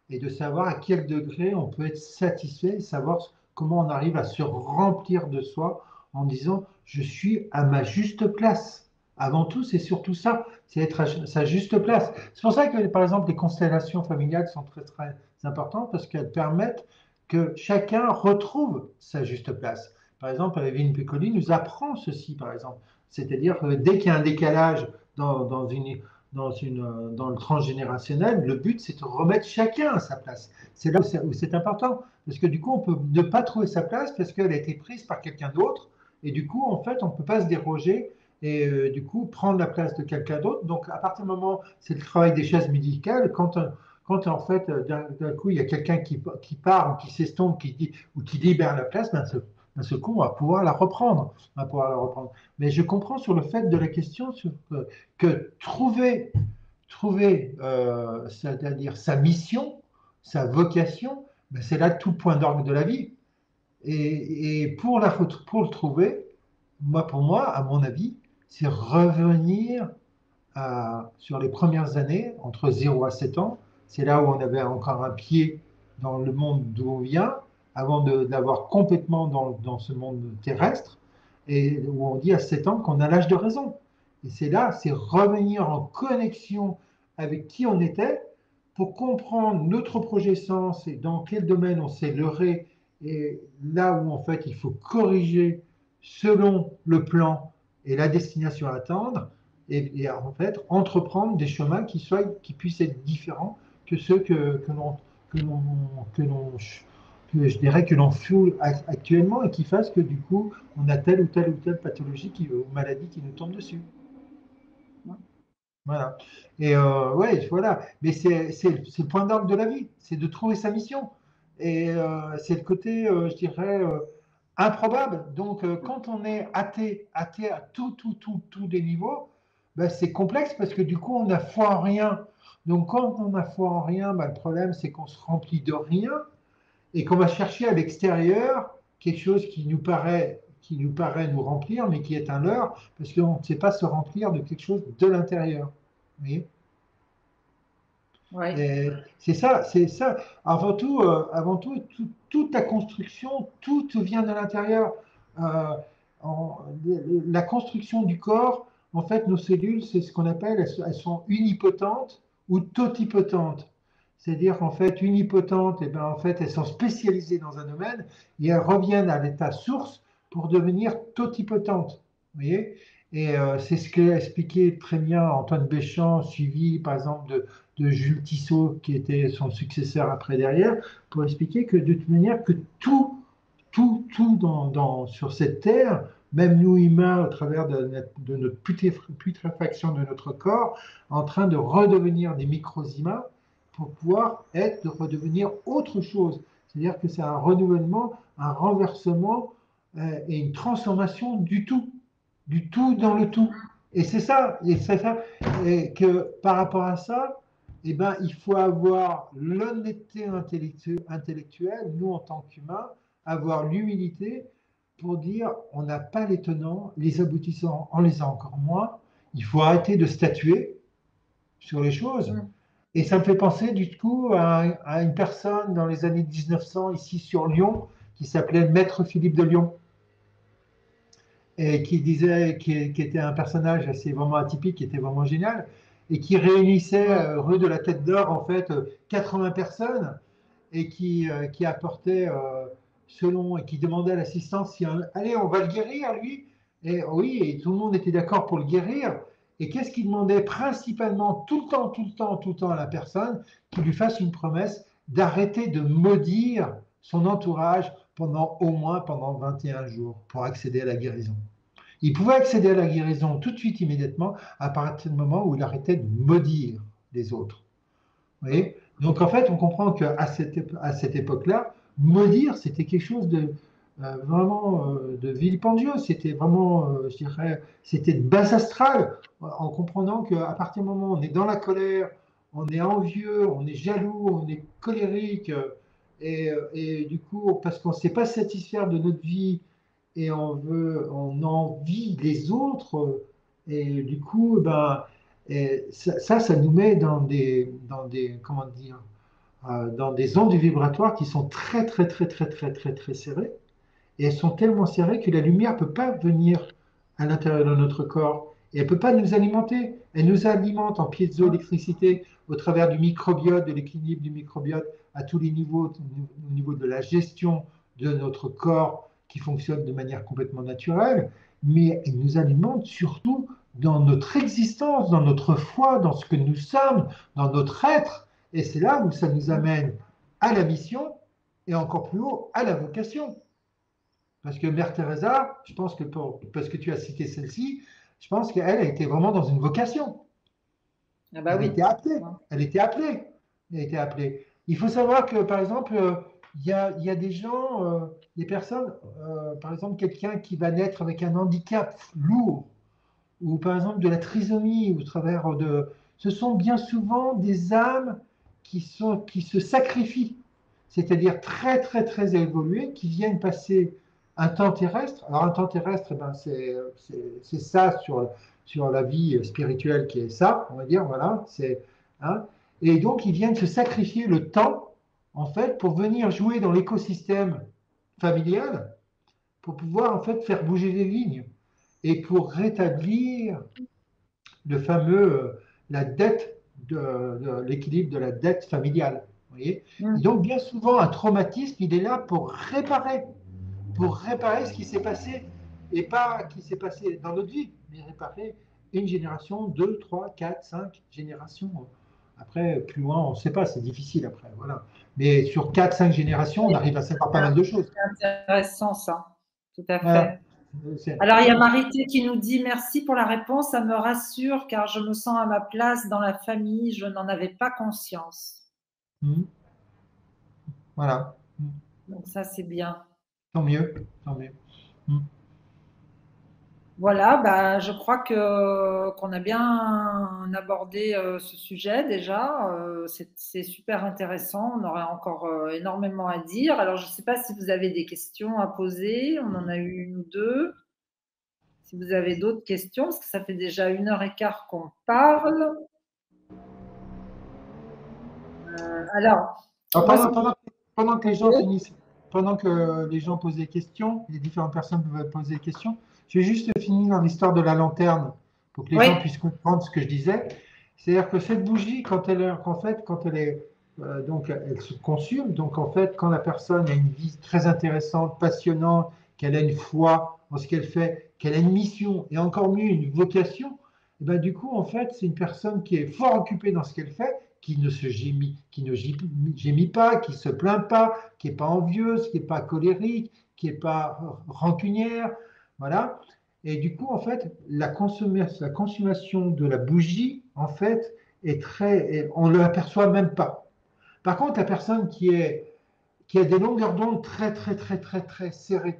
et de savoir à quel degré on peut être satisfait, savoir comment on arrive à se remplir de soi en disant je suis à ma juste place. Avant tout, c'est surtout ça, c'est être à sa juste place. C'est pour ça que, par exemple, les constellations familiales sont très, très importantes parce qu'elles permettent que chacun retrouve sa juste place. Par exemple, Evelyne Piccoli nous apprend ceci, par exemple. C'est-à-dire que dès qu'il y a un décalage dans le transgénérationnel, le but, c'est de remettre chacun à sa place. C'est là où c'est important. Parce que du coup, on peut ne pas trouver sa place parce qu'elle a été prise par quelqu'un d'autre. Et du coup, en fait, on ne peut pas se déroger et du coup, prendre la place de quelqu'un d'autre. Donc, à partir du moment, c'est le travail des chaises médicales, quand en fait, d'un coup, il y a quelqu'un qui part ou qui s'estompe, qui dit, ou qui libère la place, d'un seul coup, on va pouvoir la reprendre. On va pouvoir la reprendre. Mais je comprends sur le fait de la question sur, que trouver c'est-à-dire sa mission, sa vocation, ben c'est là tout le point d'orgue de la vie. Et pour le trouver, pour moi, à mon avis, c'est revenir sur les premières années, entre 0 à 7 ans. C'est là où on avait encore un pied dans le monde d'où on vient, avant d'avoir complètement dans ce monde terrestre, et où on dit à 7 ans qu'on a l'âge de raison. Et c'est là, c'est revenir en connexion avec qui on était pour comprendre notre projet sens et dans quel domaine on s'est leurré et là où en fait il faut corriger selon le plan et la destination à atteindre et en fait entreprendre des chemins qui puissent être différents que ceux que l'on, que l'on, que je dirais que l'on foule actuellement et qui fassent que du coup on a telle ou telle pathologie ou maladie qui nous tombe dessus. Voilà. Et ouais, voilà. Mais c'est le point d'orgue de la vie, c'est de trouver sa mission. Et c'est le côté, je dirais, improbable. Donc, quand on est athée à tous les niveaux, ben, c'est complexe parce que du coup, on a foi en rien. Donc, quand on a foi en rien, ben, le problème, c'est qu'on se remplit de rien et qu'on va chercher à l'extérieur quelque chose qui nous paraît nous remplir, mais qui est un leurre, parce qu'on ne sait pas se remplir de quelque chose de l'intérieur. Vous voyez. Oui. Et c'est ça, c'est ça. Avant tout, toute la construction, tout vient de l'intérieur. Euh, en- la construction du corps, en fait, nos cellules, c'est ce qu'on appelle, elles sont unipotentes ou totipotentes. C'est-à-dire, en fait, unipotentes, et ben, en fait, elles sont spécialisées dans un domaine et elles reviennent à l'état source pour devenir totipotentes. Vous voyez? Et c'est ce que expliquait très bien Antoine Béchamp, suivi par exemple de Jules Tissot, qui était son successeur après derrière, pour expliquer que de toute manière, que tout sur cette terre, même nous humains, au travers de notre putréfaction de notre corps, en train de redevenir des micro-humains pour pouvoir de redevenir autre chose. C'est-à-dire que c'est un renouvellement, un renversement et une transformation du tout dans le tout. Et c'est ça, et que par rapport à ça, eh ben, il faut avoir l'honnêteté intellectuelle, nous en tant qu'humains, avoir l'humilité pour dire on n'a pas les tenants, les aboutissants, on les a encore moins. Il faut arrêter de statuer sur les choses. Mm. Et ça me fait penser du coup à une personne dans les années 1900 ici sur Lyon qui s'appelait Maître Philippe de Lyon et qui était un personnage assez vraiment atypique, qui était vraiment génial, et qui réunissait Ouais. rue de la Tête d'Or en fait 80 personnes et qui apportait selon et qui demandait à l'assistance si allez on va le guérir lui et oui et tout le monde était d'accord pour le guérir et qu'est-ce qu'il demandait principalement tout le temps à la personne qui lui fasse une promesse d'arrêter de maudire son entourage pendant au moins pendant 21 jours pour accéder à la guérison. Il pouvait accéder à la guérison tout de suite, immédiatement, à partir du moment où il arrêtait de maudire les autres. Vous voyez? Donc en fait, on comprend qu'à à cette époque-là, maudire, c'était quelque chose de vraiment de vilipendieux. C'était vraiment, je dirais, c'était de base astrale, en comprenant qu'à partir du moment où on est dans la colère, on est envieux, on est jaloux, on est colérique, et du coup, parce qu'on ne sait pas satisfaire de notre vie et on envie les autres, et du coup, ben, et ça nous met comment dire, dans des ondes vibratoires qui sont très, très, très, très, très, très, très serrées. Et elles sont tellement serrées que la lumière ne peut pas venir à l'intérieur de notre corps. Et elle ne peut pas nous alimenter. Elle nous alimente en piézoélectricité au travers du microbiote, de l'équilibre du microbiote à tous les niveaux, au niveau de la gestion de notre corps qui fonctionne de manière complètement naturelle. Mais elle nous alimente surtout dans notre existence, dans notre foi, dans ce que nous sommes, dans notre être. Et c'est là où ça nous amène à la mission et encore plus haut à la vocation. Parce que Mère Teresa, je pense que parce que tu as cité celle-ci, je pense qu'elle a été vraiment dans une vocation. Ah bah Elle oui. était appelée. Elle était appelée. Elle était appelée. Il faut savoir que, par exemple, il y a des gens, des personnes, par exemple, quelqu'un qui va naître avec un handicap lourd, ou par exemple de la trisomie, au travers de... Ce sont bien souvent des âmes qui se sacrifient, c'est-à-dire très, très, très évoluées, qui viennent passer un temps terrestre. Alors, un temps terrestre, eh ben, c'est ça sur la vie spirituelle qui est ça, on va dire, voilà. Hein. Et donc, ils viennent se sacrifier le temps, en fait, pour venir jouer dans l'écosystème familial, pour pouvoir, en fait, faire bouger les lignes et pour rétablir le fameux, la dette de l'équilibre de la dette familiale. Vous voyez. Et donc, bien souvent, un traumatisme, il est là pour réparer ce qui s'est passé, et pas qui s'est passé dans notre vie, mais réparer une génération, deux, trois, quatre, cinq générations. Après, plus loin, on ne sait pas, c'est difficile après. Voilà. Mais sur quatre, cinq générations, on arrive à savoir pas mal de choses. C'est intéressant ça, tout à Voilà. fait. Alors, il y a Marité qui nous dit merci pour la réponse, ça me rassure car je me sens à ma place dans la famille, je n'en avais pas conscience. Voilà. Donc ça, c'est bien. Tant mieux, tant mieux. Voilà, bah, je crois qu'on a bien abordé ce sujet déjà. C'est super intéressant. On aurait encore énormément à dire. Alors, je ne sais pas si vous avez des questions à poser. On en a eu une ou deux. Si vous avez d'autres questions, parce que ça fait déjà 1 h 15 qu'on parle. Alors, moi, Pendant que les gens finissent, pendant que les gens posent des questions, les différentes personnes peuvent poser des questions, je vais juste finir dans l'histoire de la lanterne pour que les gens puissent comprendre ce que je disais. C'est-à-dire que cette bougie, quand elle est, donc elle se consume. Donc en fait, quand la personne a une vie très intéressante, passionnante, qu'elle a une foi en ce qu'elle fait, qu'elle a une mission et encore mieux une vocation, et ben du coup en fait, c'est une personne qui est fort occupée dans ce qu'elle fait, qui ne gémit pas, qui ne se plaint pas, qui n'est pas envieuse, qui n'est pas colérique, qui n'est pas rancunière, voilà. Et du coup, en fait, la consommation de la bougie, en fait, on ne l'aperçoit même pas. Par contre, la personne qui a des longueurs d'onde très, très, très, très, très serrées,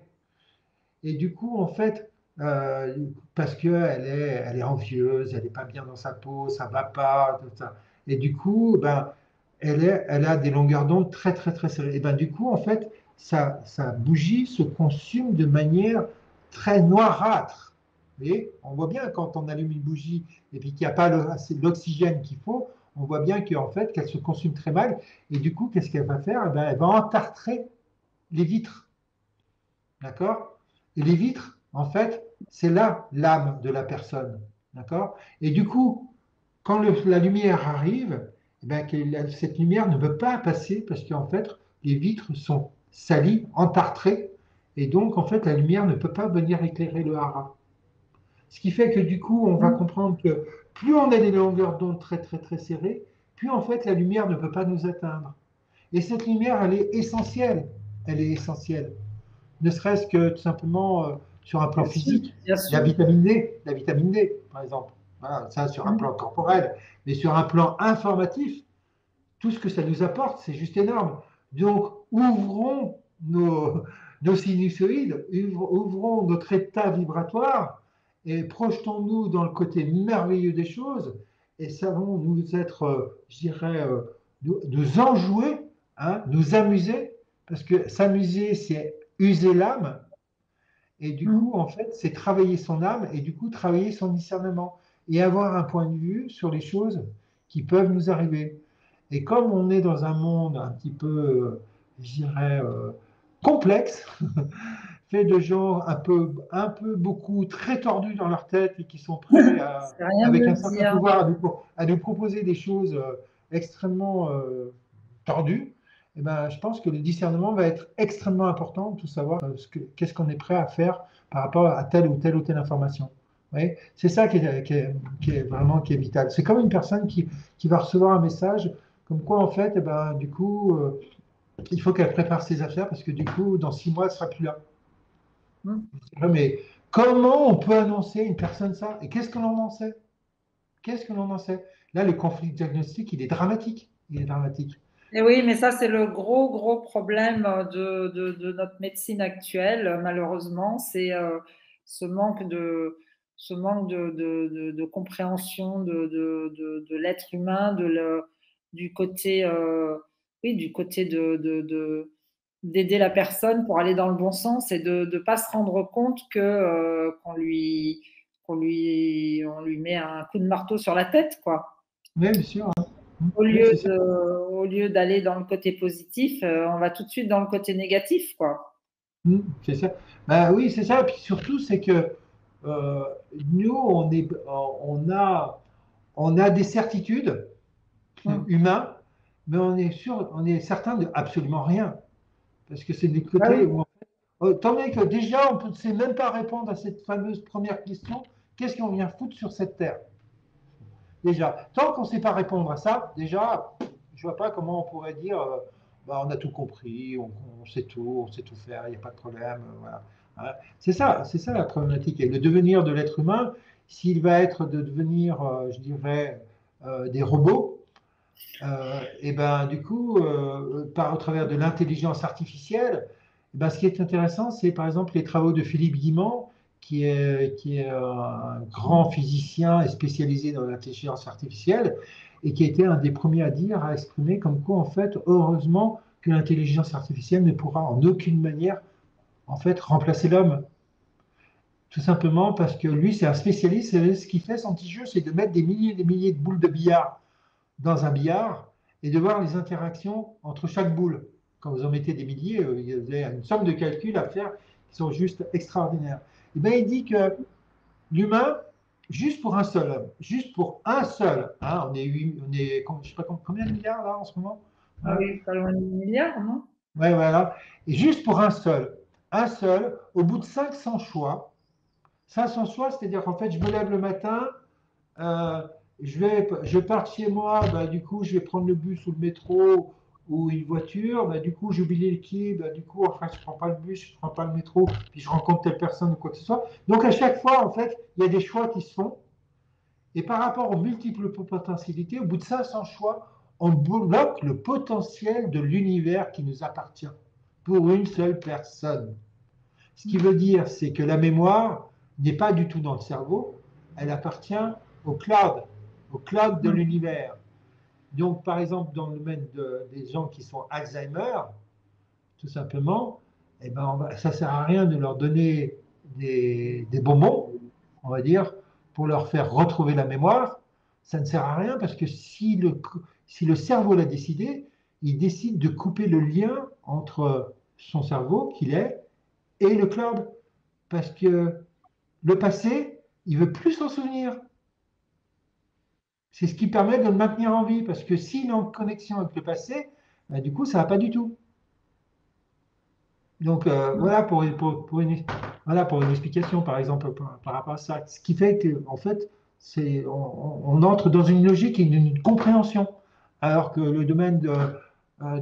et du coup, en fait, parce elle est envieuse, elle n'est pas bien dans sa peau, ça ne va pas, tout ça. Et du coup, ben, elle a des longueurs d'onde très, très, très serrées. Et ben, du coup, en fait, sa bougie se consume de manière très noirâtre. Et on voit bien quand on allume une bougie et puis qu'il n'y a pas l'oxygène qu'il faut, on voit bien qu'en fait, qu'elle se consume très mal. Et du coup, qu'est-ce qu'elle va faire? Eh ben, elle va entartrer les vitres. D'accord? Et les vitres, en fait, c'est là l'âme de la personne. D'accord? Et du coup, quand la lumière arrive, eh bien, cette lumière ne peut pas passer parce qu'en fait, les vitres sont salies, entartrées, et donc, en fait, la lumière ne peut pas venir éclairer le hara. Ce qui fait que du coup, on va comprendre que plus on a des longueurs d'onde très, très, très serrées, plus en fait, la lumière ne peut pas nous atteindre. Et cette lumière, elle est essentielle. elle est essentielle. Ne serait-ce que tout simplement sur un plan Bien sûr, physique, bien sûr. La vitamine D, par exemple. Voilà, ça sur un Mm. plan corporel, mais sur un plan informatif, tout ce que ça nous apporte, c'est juste énorme. Donc, ouvrons nos sinusoïdes, ouvrons notre état vibratoire et projetons-nous dans le côté merveilleux des choses et savons nous être, je dirais, nous enjouer, hein, nous amuser, parce que s'amuser, c'est user l'âme, et du coup, Mm. en fait, c'est travailler son âme et du coup, travailler son discernement et avoir un point de vue sur les choses qui peuvent nous arriver. Et comme on est dans un monde un petit peu, je dirais, complexe, fait de gens un peu beaucoup très tordus dans leur tête et qui sont prêts C'est rien de avec le un certain dire. pouvoir à nous proposer des choses extrêmement tordues, eh ben, je pense que le discernement va être extrêmement important pour savoir qu'est-ce qu'on est prêt à faire par rapport à telle ou telle information. Vous voyez, c'est ça qui est vraiment qui est vital. C'est comme une personne qui va recevoir un message comme quoi, en fait, eh ben, du coup, il faut qu'elle prépare ses affaires parce que du coup, dans 6 mois, elle ne sera plus là. Mm. Mais comment on peut annoncer une personne ça? Et qu'est-ce que l'on en sait? Qu'est-ce que l'on en sait? Là, le conflit diagnostique, il est dramatique. Il est dramatique. Et oui, mais ça, c'est le gros, gros problème de notre médecine actuelle, malheureusement. C'est ce manque ce manque de compréhension de l'être humain, du côté, oui, du côté d'aider la personne pour aller dans le bon sens et de ne pas se rendre compte que, on lui met un coup de marteau sur la tête, quoi. Oui, bien sûr, hein. Oui, Au c'est ça. au lieu d'aller dans le côté positif, on va tout de suite dans le côté négatif, quoi. C'est ça. Ben oui, c'est ça. Et puis surtout, c'est que euh, nous, on a des certitudes Mm. humaines, mais on est sûr, on est certain de absolument rien. Parce que c'est du Ah côté oui. où, tant bien que déjà, on ne sait même pas répondre à cette fameuse première question, qu'est-ce qu'on vient foutre sur cette terre? Déjà, tant qu'on ne sait pas répondre à ça, déjà, je ne vois pas comment on pourrait dire bah, on a tout compris, on sait tout faire, il n'y a pas de problème. Voilà. Hein. C'est ça la problématique. Et le devenir de l'être humain, s'il va être de devenir, je dirais, des robots, et ben du coup, au travers de l'intelligence artificielle, eh ben, ce qui est intéressant, c'est par exemple les travaux de Philippe Guimand, qui est un grand physicien et spécialisé dans l'intelligence artificielle, et qui a été un des premiers à dire, à exprimer comme quoi, en fait, heureusement que l'intelligence artificielle ne pourra en aucune manière, en fait, remplacer l'homme. Tout simplement parce que lui, c'est un spécialiste, et ce qu'il fait, son petit jeu, c'est de mettre des milliers de boules de billard dans un billard et de voir les interactions entre chaque boule. Quand vous en mettez des milliers, vous avez une somme de calculs à faire qui sont juste extraordinaires. Et bien, il dit que l'humain, juste pour un seul homme, juste pour un seul, hein, on est je sais pas combien de milliards là en ce moment, Ah hein. oui, pas loin de milliard, non? Ouais, voilà. Et juste pour un seul, au bout de 500 choix, c'est-à-dire qu'en fait, je me lève le matin, Euh, je pars de chez moi, bah, du coup, je vais prendre le bus ou le métro ou une voiture. Bah, du coup, j'oublie les quais. Bah, du coup, enfin, je ne prends pas le bus, je ne prends pas le métro, puis je rencontre telle personne ou quoi que ce soit. Donc, à chaque fois, en fait, il y a des choix qui se font. Et par rapport aux multiples potentialités, au bout de 500 choix, on bloque le potentiel de l'univers qui nous appartient pour une seule personne. Ce qui veut dire, c'est que la mémoire n'est pas du tout dans le cerveau, elle appartient au au cloud de Mm. l'univers. Donc, par exemple, dans le domaine des gens qui sont Alzheimer, tout simplement, eh ben, ça ne sert à rien de leur donner des bonbons, on va dire, pour leur faire retrouver la mémoire. Ça ne sert à rien parce que si le cerveau l'a décidé, il décide de couper le lien entre son cerveau qu'il est et le cloud. Parce que le passé, il veut plus s'en souvenir. C'est ce qui permet de le maintenir en vie. Parce que s'il est en connexion avec le passé, bah, du coup, ça ne va pas du tout. Donc voilà voilà pour une explication, par exemple, par rapport à ça. Ce qui fait que, en fait, on entre dans une logique et une compréhension. Alors que le domaine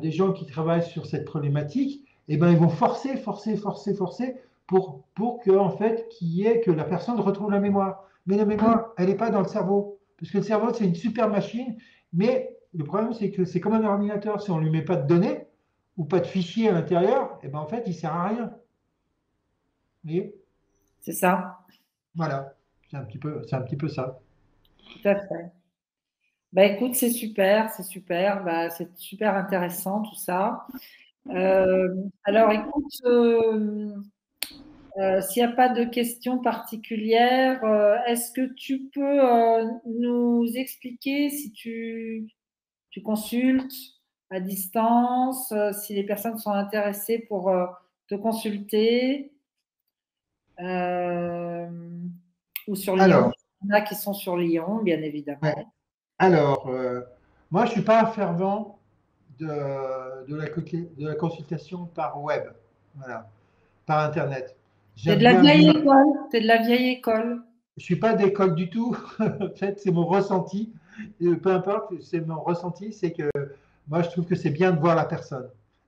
des gens qui travaillent sur cette problématique, et ben, ils vont forcer, forcer, forcer, forcer pour que, en fait, que la personne retrouve la mémoire. Mais la mémoire, elle n'est pas dans le cerveau. Parce que le cerveau, c'est une super machine, mais le problème, c'est que c'est comme un ordinateur. Si on ne lui met pas de données ou pas de fichiers à l'intérieur, et ben, en fait, il ne sert à rien. Vous voyez? C'est ça, Voilà, c'est un petit peu ça. tout à fait. Bah, écoute, c'est super, c'est super. Bah, c'est super intéressant tout ça. Alors, écoute, s'il n'y a pas de questions particulières, est-ce que tu peux nous expliquer si tu consultes à distance, si les personnes sont intéressées pour te consulter euh, ou sur Lyon? Alors, Il y en a qui sont sur Lyon, bien ouais. évidemment. Alors, moi, je ne suis pas un fervent de la consultation par web, voilà, par Internet. T'es de J'aime la bien vieille venir. école. T'es de la vieille école. Je ne suis pas d'école du tout. En fait, c'est mon ressenti. Et peu importe, c'est mon ressenti, c'est que moi, je trouve que c'est bien de voir la personne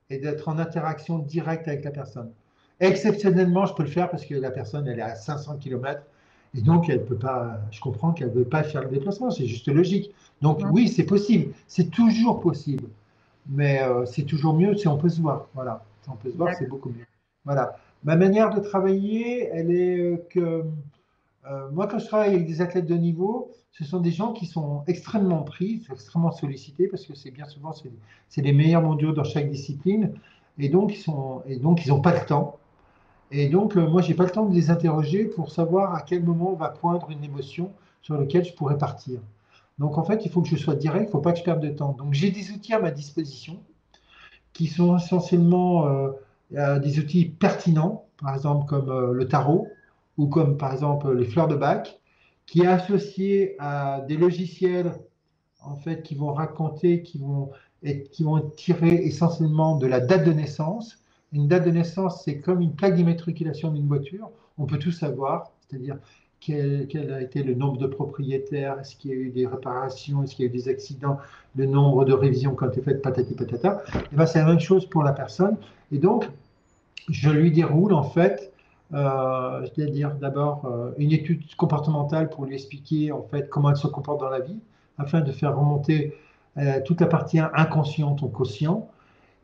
et d'être en interaction directe avec la personne. Exceptionnellement, je peux le faire parce que la personne, elle est à 500 km et donc elle peut pas. Je comprends qu'elle ne veut pas faire le déplacement, c'est juste logique. Donc Hein. oui, c'est possible, c'est toujours possible, mais c'est toujours mieux si on peut se voir. Voilà, si on peut se voir, c'est D'accord. beaucoup mieux. Voilà. Ma manière de travailler, elle est que moi, quand je travaille avec des athlètes de niveau, ce sont des gens qui sont extrêmement pris, extrêmement sollicités, parce que c'est bien souvent c'est les meilleurs mondiaux dans chaque discipline, et donc ils n'ont pas le temps. Et donc moi, j'ai pas le temps de les interroger pour savoir à quel moment on va poindre une émotion sur laquelle je pourrais partir. Donc en fait, il faut que je sois direct, il ne faut pas que je perde de temps. Donc j'ai des outils à ma disposition qui sont essentiellement des outils pertinents, par exemple comme le tarot ou comme par exemple les fleurs de bac, qui est associé à des logiciels en fait qui vont raconter, qui vont tirer essentiellement de la date de naissance. Une date de naissance, c'est comme une plaque d'immatriculation d'une voiture. On peut tout savoir, c'est-à-dire quel a été le nombre de propriétaires, est-ce qu'il y a eu des réparations, est-ce qu'il y a eu des accidents, le nombre de révisions qui ont été faites, patati patata. Et ben, c'est la même chose pour la personne. Et donc, je lui déroule en fait, c'est-à-dire d'abord une étude comportementale pour lui expliquer en fait comment elle se comporte dans la vie, afin de faire remonter toute la partie inconsciente au quotient.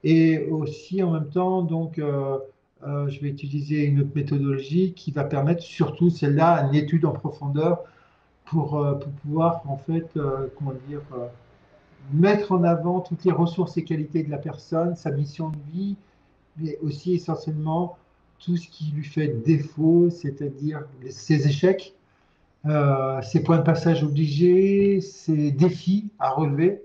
Et aussi en même temps, donc, je vais utiliser une autre méthodologie qui va permettre, surtout celle-là, une étude en profondeur pour pouvoir en fait, comment dire, mettre en avant toutes les ressources et qualités de la personne, sa mission de vie, mais aussi essentiellement tout ce qui lui fait défaut, c'est-à-dire ses échecs, ses points de passage obligés, ses défis à relever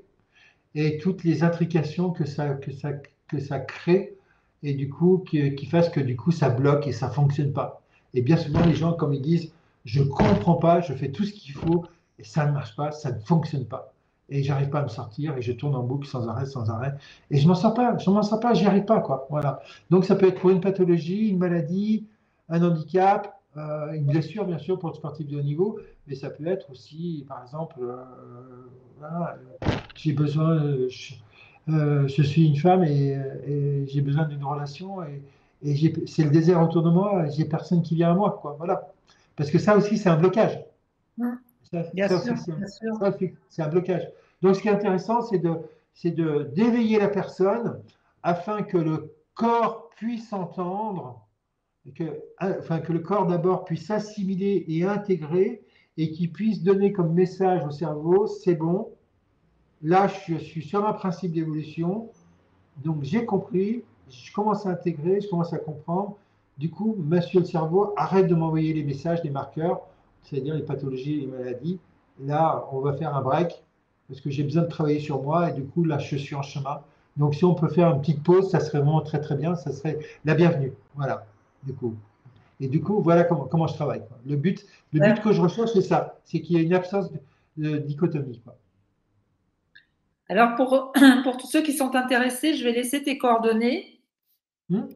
et toutes les intrications que ça crée et du coup qui fassent que du coup ça bloque et ça fonctionne pas. Et bien souvent les gens comme ils disent je comprends pas, je fais tout ce qu'il faut et ça ne marche pas, ça ne fonctionne pas. Et j'arrive pas à me sortir et je tourne en boucle sans arrêt, sans arrêt. Et je m'en sors pas, j'y arrive pas quoi. Voilà. Donc ça peut être pour une pathologie, une maladie, un handicap, une blessure bien sûr pour le sportif de haut niveau, mais ça peut être aussi par exemple voilà, j'ai besoin, je suis une femme et j'ai besoin d'une relation et c'est le désert autour de moi, j'ai personne qui vient à moi, quoi. Voilà. Parce que ça aussi, c'est un blocage. Hum. Bien Ça sûr, aussi, bien sûr. c'est un blocage. Donc, ce qui est intéressant, d'éveiller la personne afin que le corps puisse entendre, enfin, que le corps d'abord puisse assimiler et intégrer et qu'il puisse donner comme message au cerveau, c'est bon, là, je suis sur un principe d'évolution, donc j'ai compris, je commence à intégrer, je commence à comprendre. Du coup, monsieur le cerveau, arrête de m'envoyer les messages, les marqueurs, c'est-à-dire les pathologies et les maladies. Là, on va faire un break parce que j'ai besoin de travailler sur moi et du coup, là, je suis en chemin. Donc, si on peut faire une petite pause, ça serait vraiment très très bien, ça serait la bienvenue. Voilà, du coup. Et du coup, voilà comment je travaille, quoi. Le but que je recherche, c'est ça, c'est qu'il y ait une absence de dichotomie, quoi. Alors, pour tous ceux qui sont intéressés, je vais laisser tes coordonnées. Hmm.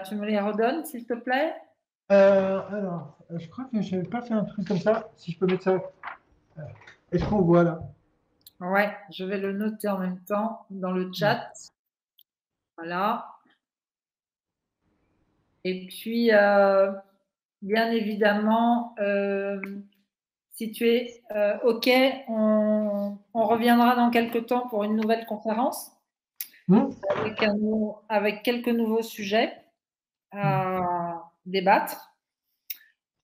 Tu me les redonnes, s'il te plaît? Je crois que je n'avais pas fait un truc comme ça. Si je peux mettre ça. euh, Est-ce qu'on voit là? Ouais, je vais le noter en même temps dans le chat. Voilà. Et puis, bien évidemment, si tu es OK, on reviendra dans quelques temps pour une nouvelle conférence avec quelques nouveaux sujets à débattre.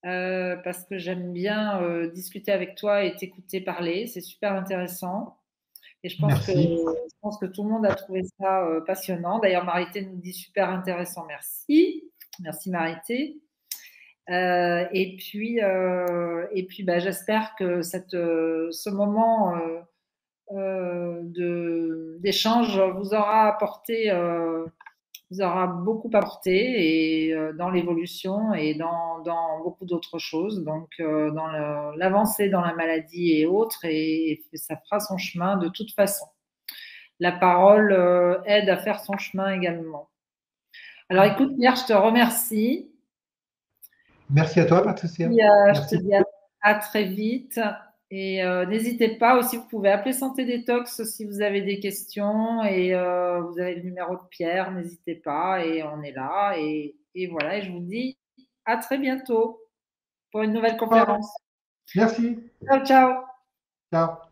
Parce que j'aime bien discuter avec toi et t'écouter parler. C'est super intéressant. Et je pense Merci. que tout le monde a trouvé ça passionnant. D'ailleurs, Marité nous dit super intéressant. Merci. Merci, Marité. Et puis bah, j'espère que ce moment d'échange vous aura beaucoup apporté et dans l'évolution et dans beaucoup d'autres choses, donc dans l'avancée dans la maladie et autres, et ça fera son chemin de toute façon. La parole aide à faire son chemin également. Alors écoute, Pierre, je te remercie. Merci à toi, Patricia. Je te Merci. dis à très vite. Et n'hésitez pas aussi, vous pouvez appeler Santé Détox si vous avez des questions et vous avez le numéro de Pierre, n'hésitez pas et on est là. Et voilà, et je vous dis à très bientôt pour une nouvelle conférence. Merci. Ciao, ciao. Ciao.